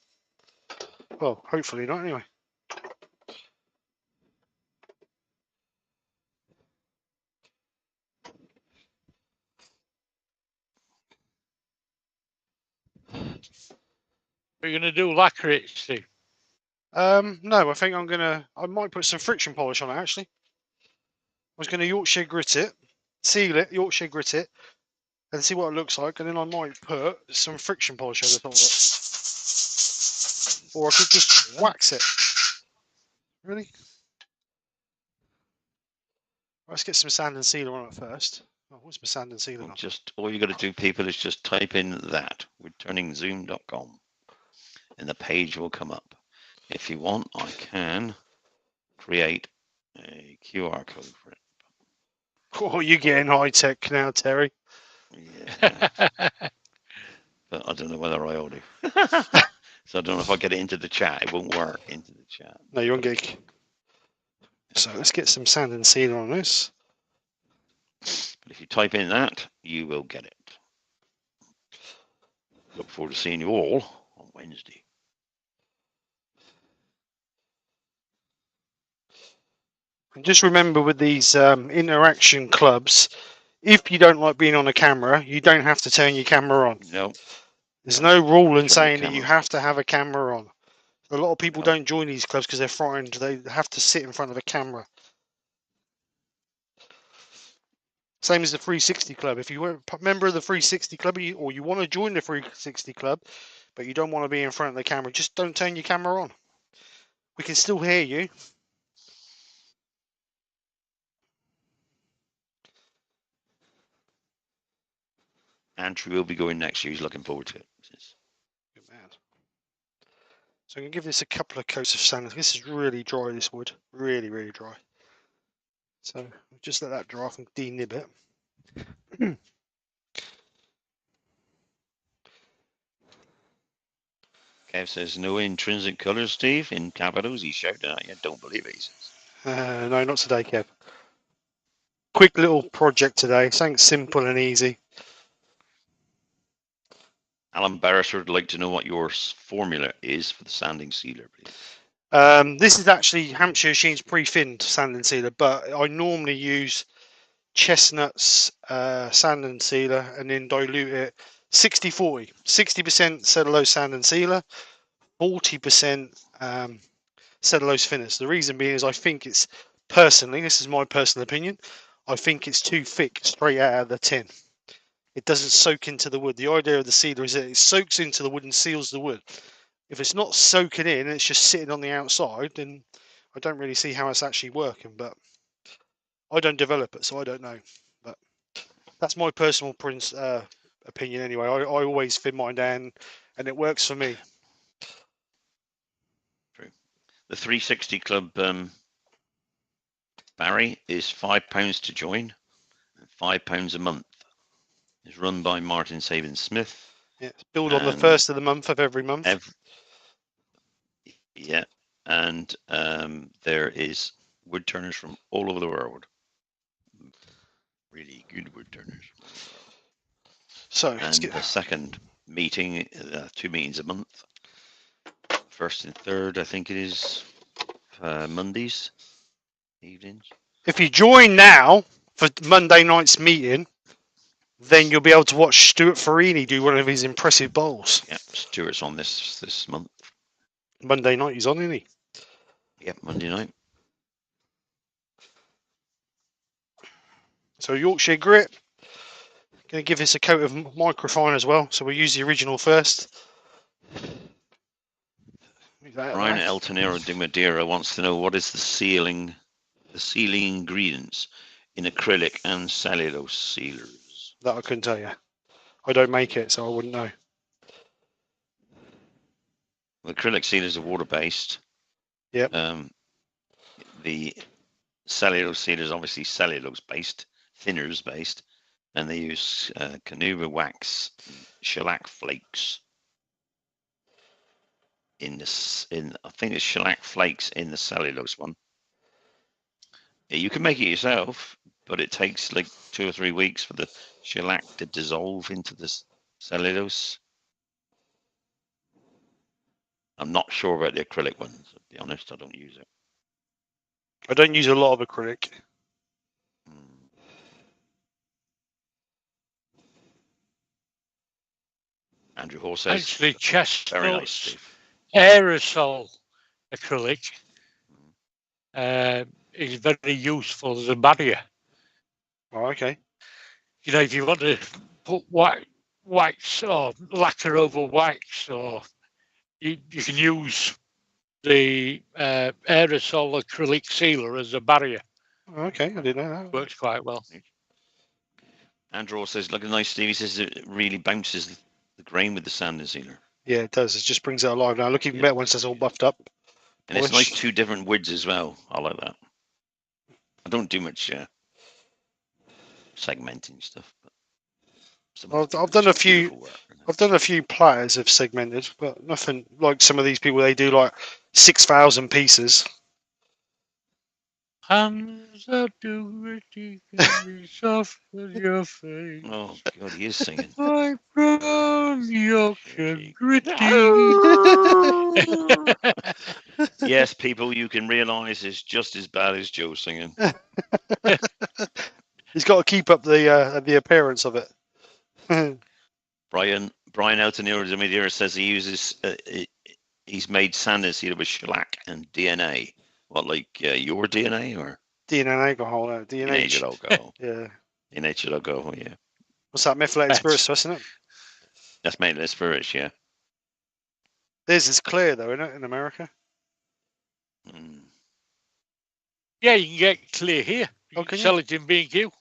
Well, hopefully not anyway. We're going to do lacquer it, Steve. No, I think I might put some friction polish on it actually. I was going to Yorkshire grit it, seal it, Yorkshire grit it, and see what it looks like, and then I might put some friction polish over the top of it. Or I could just wax it. Really? Let's get some sand and sealer on it first. Oh, what's my sand and sealer on? Just all you got to do, people, is just type in that woodturningzoom.com, and the page will come up. If you want, I can create a QR code for it. Oh, you're getting high tech now, Terry. Yeah. But I don't know whether I ought to. So I don't know if I get it into the chat. It won't work into the chat. No, you're on gig. So let's get some sand and sealer on this. But if you type in that, you will get it. Look forward to seeing you all on Wednesday. And just remember with these interaction clubs, if you don't like being on a camera, you don't have to turn your camera on. No. There's no rule in saying that you have to have a camera on. A lot of people don't join these clubs because they're frightened. They have to sit in front of a camera. Same as the 360 club. If you were a member of the 360 club or you want to join the 360 club, but you don't want to be in front of the camera, just don't turn your camera on. We can still hear you. Andrew will be going next year. He's looking forward to it. Good man. So I'm going to give this a couple of coats of sand. This is really dry, this wood. Really, really dry. So just let that dry off and de-nib it. Kev says no intrinsic colours, Steve, in capitals. He's shouting at you. Don't believe it, he says. No, not today, Kev. Quick little project today. Something simple and easy. Alan Barrister would like to know what your formula is for the sanding sealer, please. This is actually Hampshire Machines pre-finned sand and sealer, but I normally use Chestnut's sand and sealer and then dilute it 60-40. 60% cellulose sand and sealer, 40% cellulose thinners. The reason being is I think it's, personally, this is my personal opinion, I think it's too thick straight out of the tin. It doesn't soak into the wood. The idea of the sealer is that it soaks into the wood and seals the wood. If it's not soaking in and it's just sitting on the outside, then I don't really see how it's actually working. But I don't develop it, so I don't know. But that's my personal opinion anyway. I always thin mine down, and it works for me. True. The 360 Club, Barry, is £5 to join, and £5 a month. It's run by Martin Saban Smith. Yeah, it's billed on the first of the month of every month. Yeah, and there is wood turners from all over the world. Really good wood turners. So and the second meeting, 2 meetings a month. First and third, I think it is Mondays evenings. If you join now for Monday night's meeting, then you'll be able to watch Stuart Farini do one of his impressive bowls. Yeah, Stuart's on this month. Monday night he's on, isn't he? Yep, Monday night. So Yorkshire grit. Going to give this a coat of microfine as well. So we'll use the original first. Brian Eltonero de Madeira wants to know what is the sealing ingredients in acrylic and cellulose sealers. That I couldn't tell you. I don't make it, so I wouldn't know. The acrylic sealers are water-based. Yep. The cellulose sealers obviously cellulose-based, thinners-based, and they use canuba wax, shellac flakes. I think it's shellac flakes in the cellulose one. You can make it yourself, but it takes like 2 or 3 weeks for the shellac to dissolve into the cellulose. I'm not sure about the acrylic ones, to be honest. I don't use it. I don't use a lot of acrylic. Andrew Hall says, actually, Chestnut's very nice, Steve. Aerosol acrylic is very useful as a barrier. Oh, okay. You know, if you want to put wax or lacquer over wax, or you can use the aerosol acrylic sealer as a barrier. Okay, I didn't know that. Works quite well. Andrew says, look at nice, Steve. He says it really bounces the grain with the sand and sealer. Yeah, it does. It just brings it alive now. Look even better once it's all buffed up. And it's nice 2 different woods as well. I like that. I don't do much segmenting stuff. But I've done a few. I've done a few platters of segmented, but nothing like some of these people. They do like 6,000 pieces. Hands that do it, can be soft as your face. Oh God, he is singing. My brown Yorkshire gritty. Yes, people, you can realise it's just as bad as Joe singing. He's got to keep up the appearance of it. Brian Eltonero de Madeira says he uses he's made sand and sealer with shellac and DNA. What, like your DNA or DNA alcohol? No, DNA alcohol. Yeah. DNA alcohol. Yeah. What's that? Methylated spirits, isn't it? That's methylated spirits. Yeah. Theirs is clear though, isn't it? In America. Yeah, you can get clear here. You can sell it in B&Q.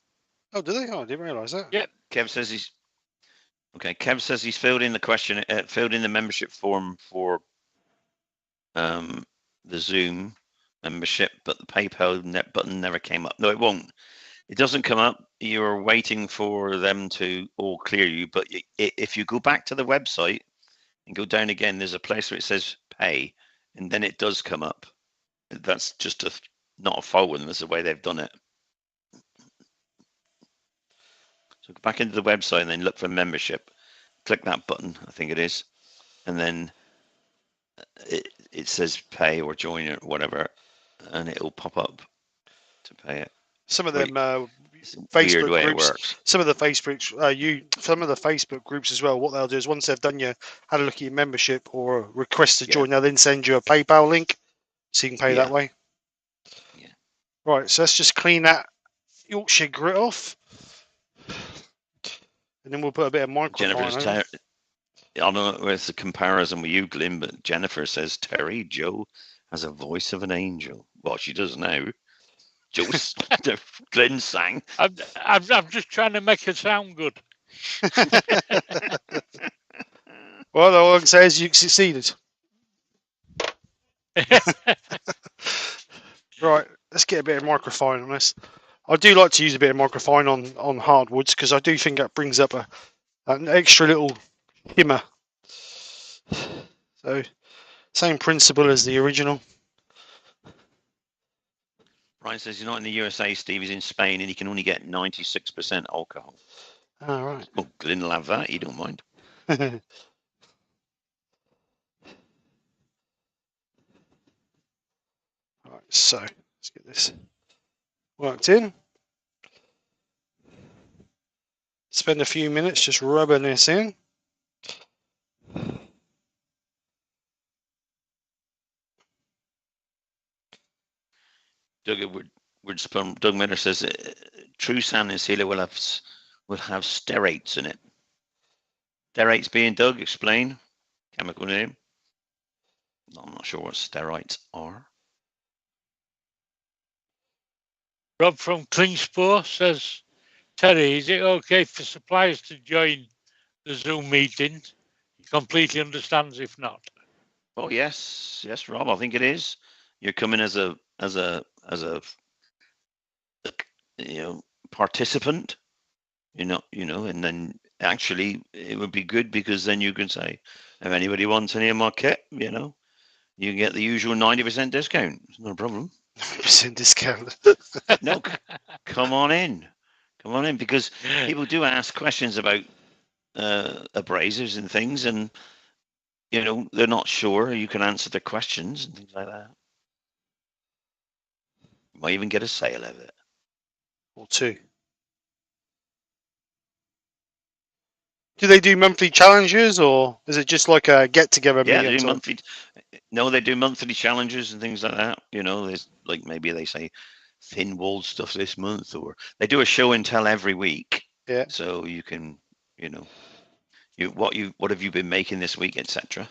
Oh, do they? Oh, I didn't realise that. Yeah. Kev says he's filled in the membership form for the Zoom membership, but the PayPal button never came up. No, it won't. It doesn't come up. You're waiting for them to all clear you. But if you go back to the website and go down again, there's a place where it says pay, and then it does come up. That's just not a fault with them. That's the way they've done it. So go back into the website and then look for membership. Click that button, I think it is, and then it says pay or join or whatever, and it'll pop up to pay it. Some of them Facebook Facebook groups, works. some of the Facebook groups as well. What they'll do is once they've done had a look at your membership or request to join, they'll then send you a PayPal link so you can pay that way. Yeah. Right, so let's just clean that Yorkshire grit off, and then we'll put a bit of microfine. I don't know if it's a comparison with you, Glyn, but Jennifer says Terry Joe has a voice of an angel. Well, she does now. Glyn sang. I'm just trying to make it sound good. Well, all I can say is you succeeded. Right, let's get a bit of microfine on this. I do like to use a bit of microfine on hardwoods because I do think that brings up an extra little shimmer. So, same principle as the original. Brian says he's not in the USA, Steve. He's in Spain and he can only get 96% alcohol. All right. Oh, Glyn will have that. You don't mind. Right, so let's get this worked in. Spend a few minutes just rubbing this in. Doug Miller says true sand and sealer will have sterates in it. Sterates being, Doug, explain. Chemical name. I'm not sure what sterites are. Rob from Klingspor says, Terry, is it okay for suppliers to join the Zoom meeting? He completely understands if not. Oh yes, Rob. I think it is. You're coming as a participant. And then actually it would be good because then you can say, if anybody wants any of my kit, you can get the usual 90% discount. It's not a problem. 90% discount. No, come on in, because people do ask questions about abrasives and things, and they're not sure. You can answer the questions and things like that. You might even get a sale of it or two. Do they do monthly challenges, or is it just like a get-together? Yeah, they do monthly. No, they do monthly challenges and things like that. There's like maybe they say thin-walled stuff this month, or they do a show and tell every week. Yeah. So you can, what have you been making this week, etc.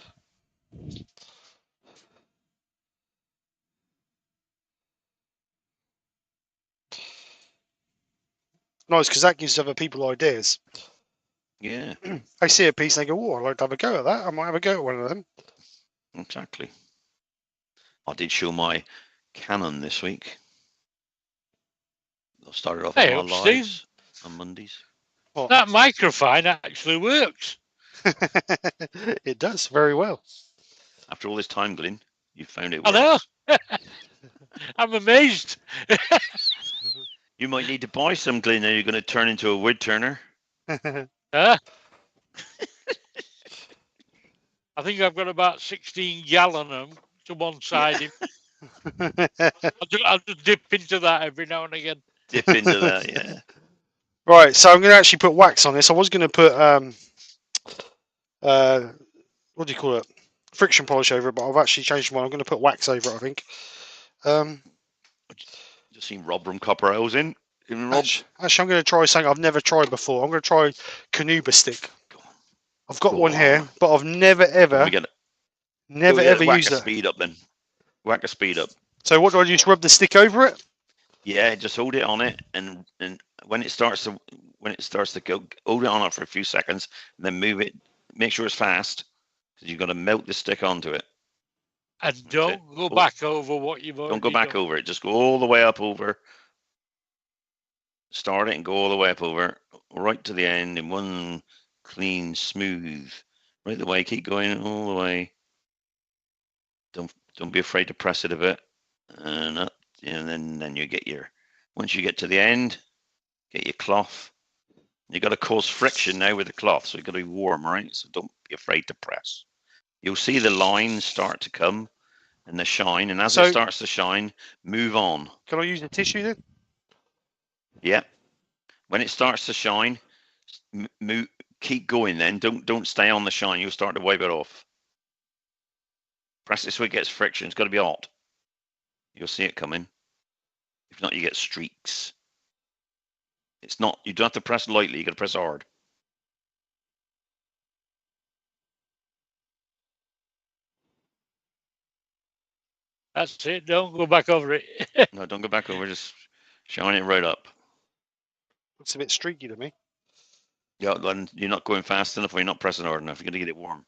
Nice, because that gives other people ideas. Yeah. I see a piece and they go, "Oh, I'd like to have a go at that. I might have a go at one of them." Exactly. I did show my Canon this week. I started off on my lives on Mondays. What? That microphone actually works. It does very well. After all this time, Glyn, you found it works. I know. I'm amazed. You might need to buy some, Glyn, and you're going to turn into a wood turner. I think I've got about 16 gallon of them to one side. Yeah. I'll just dip into that every now and again. Dip into that, yeah. Right, so I'm going to actually put wax on this. I was going to put what do you call it? Friction polish over it, but I've actually changed mine. I'm going to put wax over it, I think. Just seen Rob from Copper Ales in. Actually, I'm going to try something I've never tried before. I'm going to try Canuba stick. I've got one here, but I've never ever used it. Whack a speed up then. Whack a speed up. So what do I do? Just rub the stick over it? Yeah, just hold it on it, and when it starts to go, hold it on it for a few seconds, and then move it. Make sure it's fast, because you've got to melt the stick onto it. And don't go back over what you've already Don't go back done. over it. Just go all the way up over. Start it and go all the way up over, right to the end in one clean, smooth, right the way. Keep going all the way. Don't be afraid to press it a bit, and up, and then you get your. Once you get to the end, get your cloth. You got to cause friction now with the cloth, so you got to be warm, right? So don't be afraid to press. You'll see the lines start to come and the shine, and as it starts to shine, move on. Can I use the tissue then? Yeah. When it starts to shine, move, keep going then. Don't stay on the shine. You'll start to wipe it off. Press it so it gets friction. It's got to be hot. You'll see it coming. If not, you get streaks. It's not, you don't have to press lightly. You got to press hard. That's it. Don't go back over it. No, don't go back over. Just shine it right up. Looks a bit streaky to me. Yeah, then you're not going fast enough or you're not pressing hard enough. You're going to get it warm.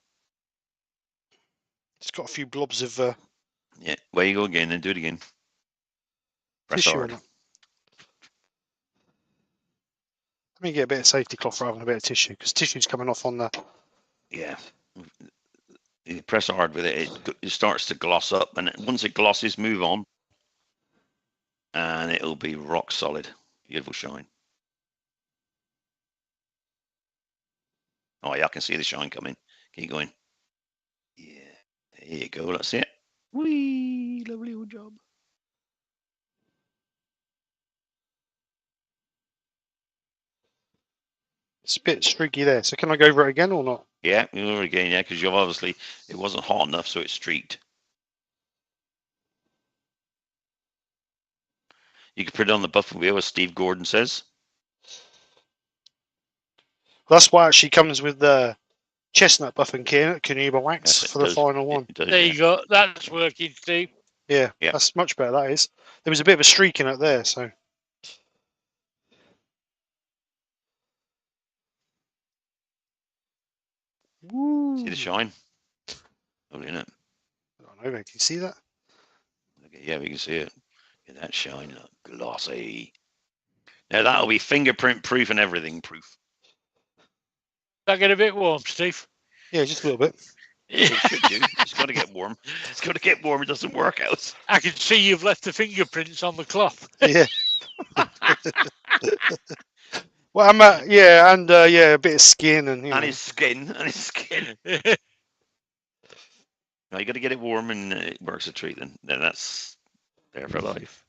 It's got a few blobs of Yeah, where you go again and do it again. Press tissue hard. on it. Let me get a bit of safety cloth rather than a bit of tissue, because tissue's coming off on the... Yeah. You press hard with it, it starts to gloss up, and once it glosses, move on, and it'll be rock solid. Beautiful shine. Oh yeah, I can see the shine coming. Keep going. Yeah, there you go. That's it. Whee! Lovely old job. It's a bit streaky there, so can I go over it again or not? Yeah, over again, yeah, because you've obviously, it wasn't hot enough, so it streaked. You can put it on the buffing wheel, as Steve Gordon says. That's why it actually comes with the chestnut buffing kit, Canuba wax, Yes, for the does. final one. Does, There yeah. you go. That's working, Steve. Yeah, Yeah. that's much better, that is. There was a bit of a streak in it there, so... Woo. See the shine? Lovely, isn't it? I don't know, mate. Can you see that? Okay, yeah, we can see it. Get that shine up. Glossy. Now that'll be fingerprint proof and everything proof. That get a bit warm, Steve? Yeah, just a little bit. It should do. It's got to get warm. It's got to get warm. It doesn't work out. I can see you've left the fingerprints on the cloth. Yeah. Well, I'm yeah, and yeah, a bit of skin and you know. His skin. And his skin. No, you got to get it warm, and it works a treat. Then that's there for life.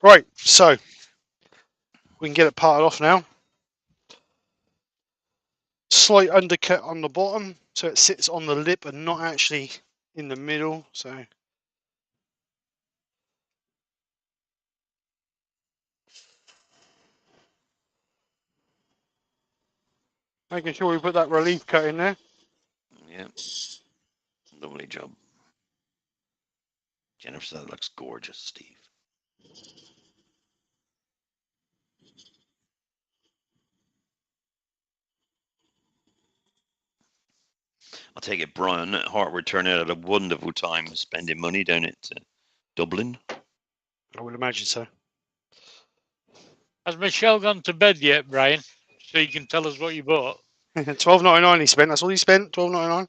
Right, so we can get it parted off now. Slight undercut on the bottom, so it sits on the lip and not actually in the middle. So making sure we put that relief cut in there. Yeah, lovely job. Jennifer, that looks gorgeous, Steve. I'll take it, Brian at Woodturning had a wonderful time spending money down at Dublin. I would imagine so. Has Michelle gone to bed yet, Brian? So you can tell us what you bought. $12.99 he spent. That's all he spent. $12.99.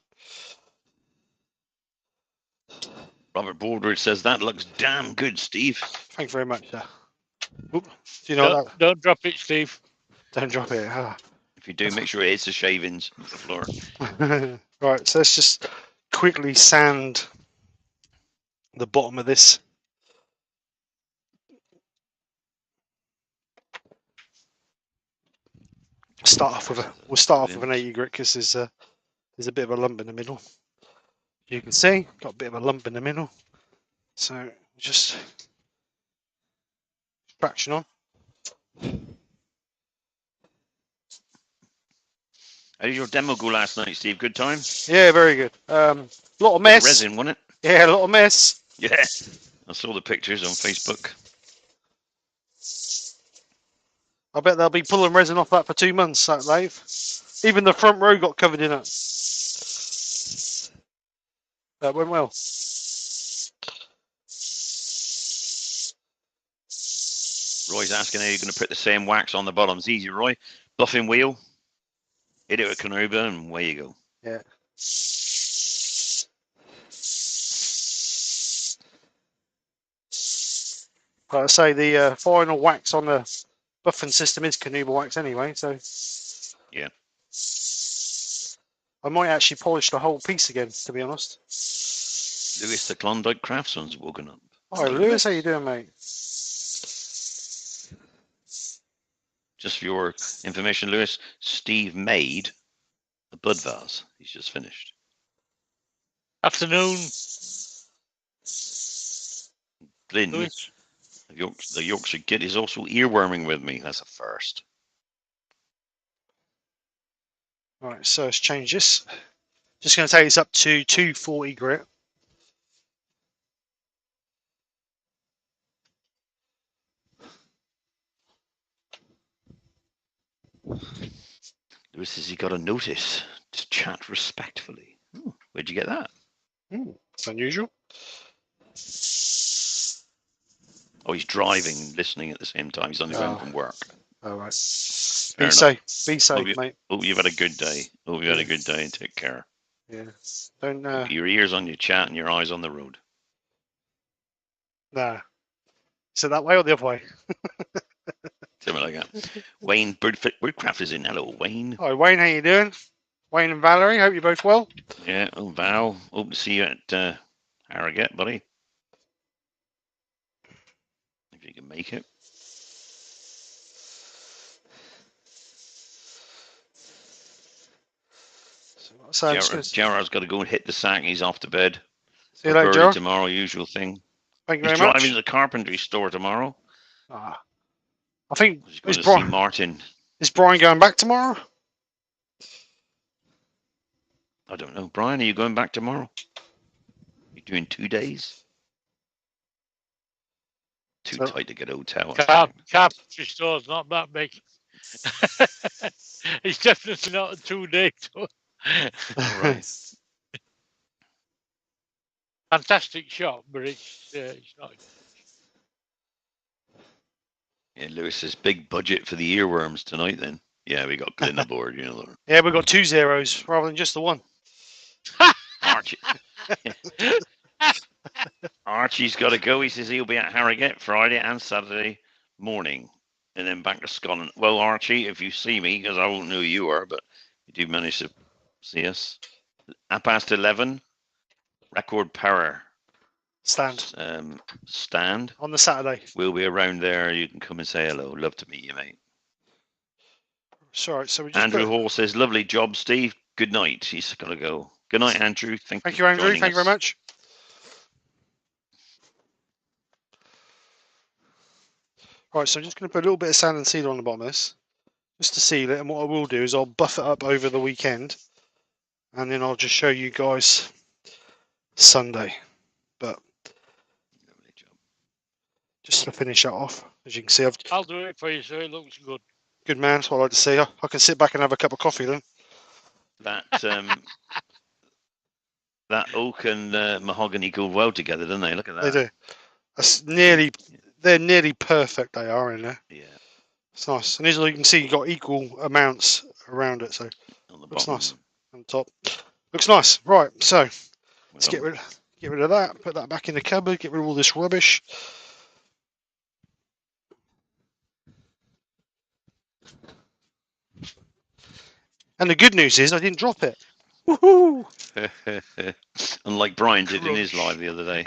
Robert Baldridge says that looks damn good, Steve. Thank you very much. Oop, do you know that? Don't drop it, Steve. Don't drop it. If you do, make sure it hits the shavings of the floor. Right, so let's just quickly sand the bottom of this. We'll start off with an 80 grit because there's a bit of a lump in the middle. You can see, got a bit of a lump in the middle. So just fraction on. How did your demo go last night, Steve? Good time? Yeah, very good. Lot of mess. Resin, wasn't it? Yeah, a lot of mess. Yeah. I saw the pictures on Facebook. I bet they'll be pulling resin off that for 2 months, that lathe. Even the front row got covered in it. That went well. Roy's asking how you're going to put the same wax on the bottom. It's easy, Roy. Buffing wheel, hit it with Canuba, and away you go. Yeah. Like I say, the final wax on the buffing system is Canuba wax anyway, so Yeah. I might actually polish the whole piece again, to be honest. Lewis, the Klondike Craftsman's woken up. Hi, Lewis, how you doing, mate? Just for your information, Lewis, Steve made a bud vase. He's just finished. Afternoon, Glyn, Lewis. the Yorkshire Kid, is also earworming with me. That's a first. Right, so let's change this. Just going to take this up to 240 grit. Lewis says he got a notice to chat respectfully. Oh, where'd you get that? It's unusual. Oh, he's driving and listening at the same time. He's on his own from work. All right. Fair Be enough. safe. Be safe, mate. Hope you've had a good day. Hope you've had a good day and take care. Yeah. Don't. Keep your ears on your chat and your eyes on the road. Nah. Is it that way or the other way? Something like that. Wayne Woodcraft is in. Hello, Wayne. Hi, Wayne. How you doing? Wayne and Valerie. Hope you're both well. Yeah. Oh, Val. Hope to see you at Harrogate, buddy. If you can make it. So Gerard's got to go and hit the sack. He's off to bed. see you later, Early Gerard. tomorrow, usual thing. Thank you He's very much. driving to the carpentry store tomorrow. I think He's going to see Martin. Is Brian going back tomorrow? I don't know. Brian, are you going back tomorrow? You doing 2 days? Too tight to get a hotel. Carpentry store's not that big. It's definitely not a 2-day tour. Right. Fantastic shop, but it's not. Yeah, Lewis says big budget for the earworms tonight. Then, yeah, we got Glyn aboard. You know, Yeah, we've got 2 zeros rather than just the one. Archie. Archie's got to go. He says he'll be at Harrogate Friday and Saturday morning, and then back to Scotland. Well, Archie, if you see me, because I won't know who you are, but you do manage to see us at 11:30. Record Power Stand on the Saturday. We'll be around there. You can come and say hello. Love to meet you, mate. Sorry, so we just Andrew Hall says, "Lovely job, Steve. Good night." He's got to go. Good night, Andrew. Thank you, Andrew. Thank you very much. Right, so I'm just going to put a little bit of sand and sealer on the bottom of this, just to seal it. And what I will do is I'll buff it up over the weekend, and then I'll just show you guys Sunday. But just to finish that off, as you can see, I'll do it for you, so it looks good. Good man. That's what I like to see. I can sit back and have a cup of coffee then. That that oak and mahogany go well together, don't they? Look at that. They do. That's they're nearly perfect. They are in there. Yeah. It's nice. And as you can see, you've got equal amounts around it, so looks nice. On the top. Looks nice. Right, so let's get rid of that, put that back in the cupboard, get rid of all this rubbish. And the good news is I didn't drop it. Woohoo! Unlike Brian did in his live the other day.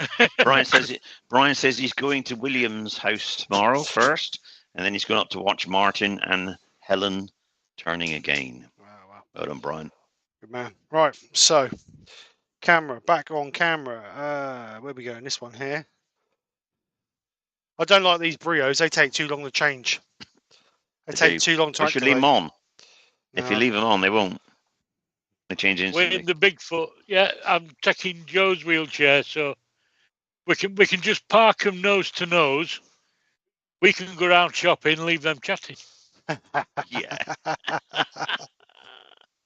Brian says he's going to William's house tomorrow first, and then he's going up to watch Martin and Helen turning again. Wow. Well done, Brian. Good man. Right, so camera, back on camera. Where we going? This one here. I don't like these brios. They take too long to change. They take too long to activate. You should leave them on. If you leave them on, they won't. They change instantly. We're in the Bigfoot. Yeah, I'm taking Joe's wheelchair, so we can just park them nose to nose. We can go around shopping, leave them chatting. Yeah.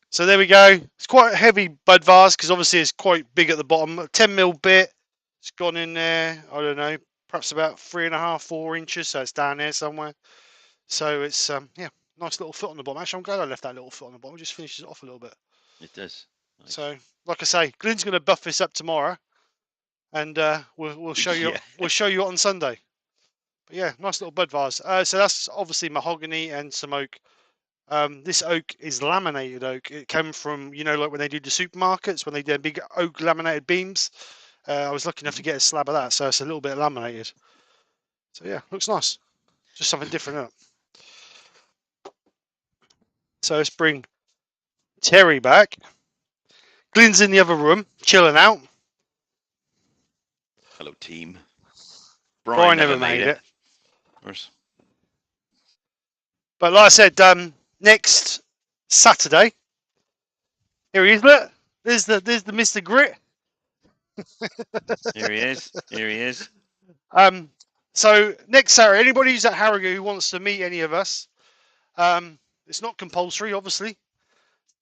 So there we go. It's quite a heavy bud vase because obviously it's quite big at the bottom. A 10mm bit. It's gone in there. I don't know, perhaps about 3.5, 4 inches. So it's down there somewhere. So it's yeah, nice little foot on the bottom. Actually, I'm glad I left that little foot on the bottom. It just finishes it off a little bit. It does. Nice. So, like I say, Glenn's going to buff this up tomorrow, and we'll show you. Yeah. We'll show you on Sunday. But yeah, nice little bud vase. So that's obviously mahogany and some oak. This oak is laminated oak. It came from, you know, like when they do the supermarkets, when they do big oak laminated beams. I was lucky enough to get a slab of that, so it's a little bit laminated. So yeah, looks nice. Just something different, isn't it? So let's bring Terry back. Glenn's in the other room, chilling out. Hello, team. Brian never made it. Of course. But like I said, next Saturday, here he is. Look, there's the Mr. Grit. Here he is. Here he is. So next Saturday, anybody who's at Harrogate who wants to meet any of us, it's not compulsory, obviously,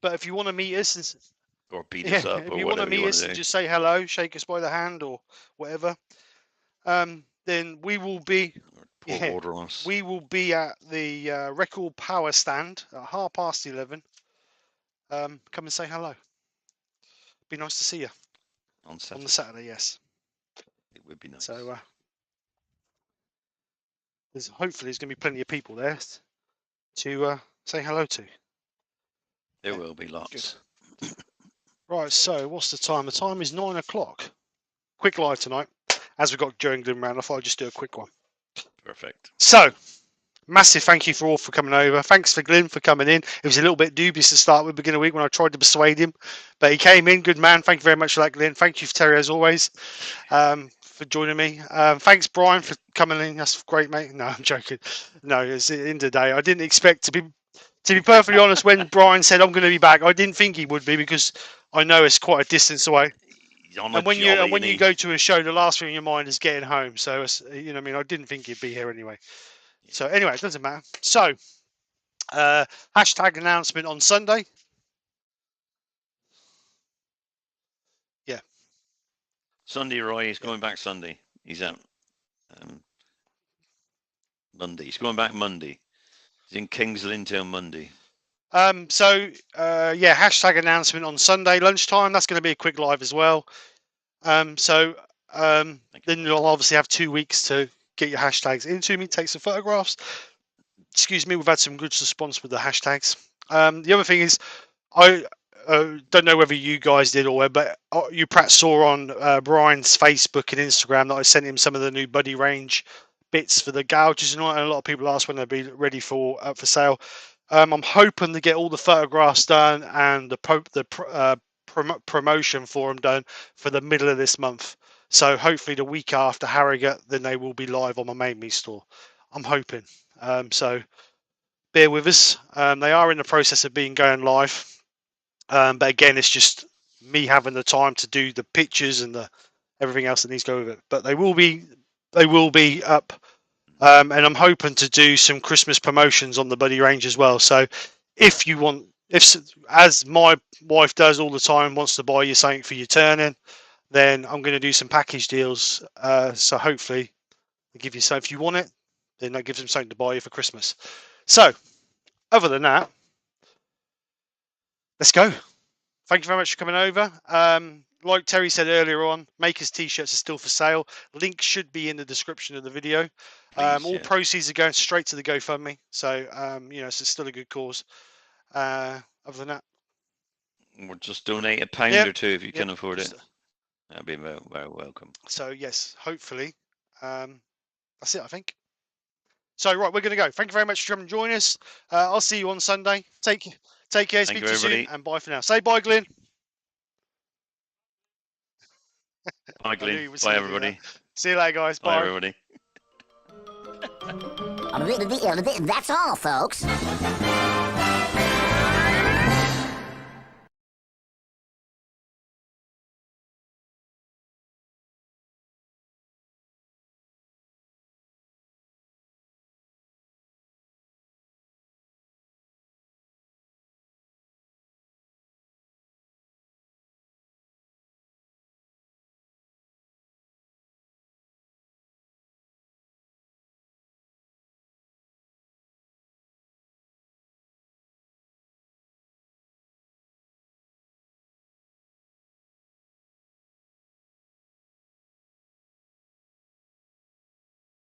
but if you want to meet us, Or beat us up, if or you want to whatever you meet want us to and do. just say hello, shake us by the hand or whatever, then we will be. Or pour water on us. We will be at the Record Power stand at 11:30. Come and say hello. Be nice to see you On Saturday. on the Saturday, yes. It would be nice. So hopefully there's going to be plenty of people there to say hello to. There will be lots. Good. Right, so what's the time? The time is 9 o'clock. Quick live tonight. As we've got Joe and Glenn round, I thought I'd just do a quick one. Perfect. So, massive thank you for all for coming over. Thanks for Glenn for coming in. It was a little bit dubious to start with beginning of the week when I tried to persuade him, but he came in. Good man. Thank you very much for that, Glenn. Thank you for Terry as always for joining me. Thanks, Brian, for coming in. That's great, mate. No, I'm joking. No, it's the end of the day. I didn't expect to be perfectly honest, when Brian said I'm going to be back, I didn't think he would be because I know it's quite a distance away. And when you go to a show, the last thing in your mind is getting home. So it's, you know, what I mean, I didn't think he'd be here anyway. So anyway, it doesn't matter. So hashtag announcement on Sunday. Yeah. Sunday, Roy. He's going back Sunday. He's at Monday. He's going back Monday. He's in Kings Lynn till Monday. So yeah, hashtag announcement on Sunday lunchtime. That's going to be a quick live as well. Then you'll obviously have 2 weeks to get your hashtags into me, take some photographs. Excuse me, we've had some good response with the hashtags. The other thing is, I don't know whether you guys did or whether, but you perhaps saw on Brian's Facebook and Instagram that I sent him some of the new Buddy range bits for the gouges and all. And a lot of people asked when they'll be ready for sale. I'm hoping to get all the photographs done and the promotion for them done for the middle of this month. So hopefully the week after Harrogate, then they will be live on my main me store. I'm hoping. So bear with us. They are in the process of being going live. But again, it's just me having the time to do the pictures and everything else that needs to go with it. But they will be up. And I'm hoping to do some Christmas promotions on the Buddy range as well. So if you want, as my wife does all the time, wants to buy you something for your turning, then I'm going to do some package deals. So hopefully they give you something. If you want it, then that gives them something to buy you for Christmas. So other than that, let's go. Thank you very much for coming over. Like Terry said earlier on, Makers t-shirts are still for sale. Link should be in the description of the video. All proceeds are going straight to the GoFundMe. So, you know, it's still a good cause. Other than that, we'll just donate £1 or two if you can afford it. That'd be very, very welcome. So, yes, hopefully. That's it, I think. So, right, we're going to go. Thank you very much for coming and joining us. I'll see you on Sunday. Take care. Speak to you soon. And bye for now. Say bye, Glenn. Bye, Glenn. Bye, everybody. See you later, guys. Bye, everybody. That's all, folks.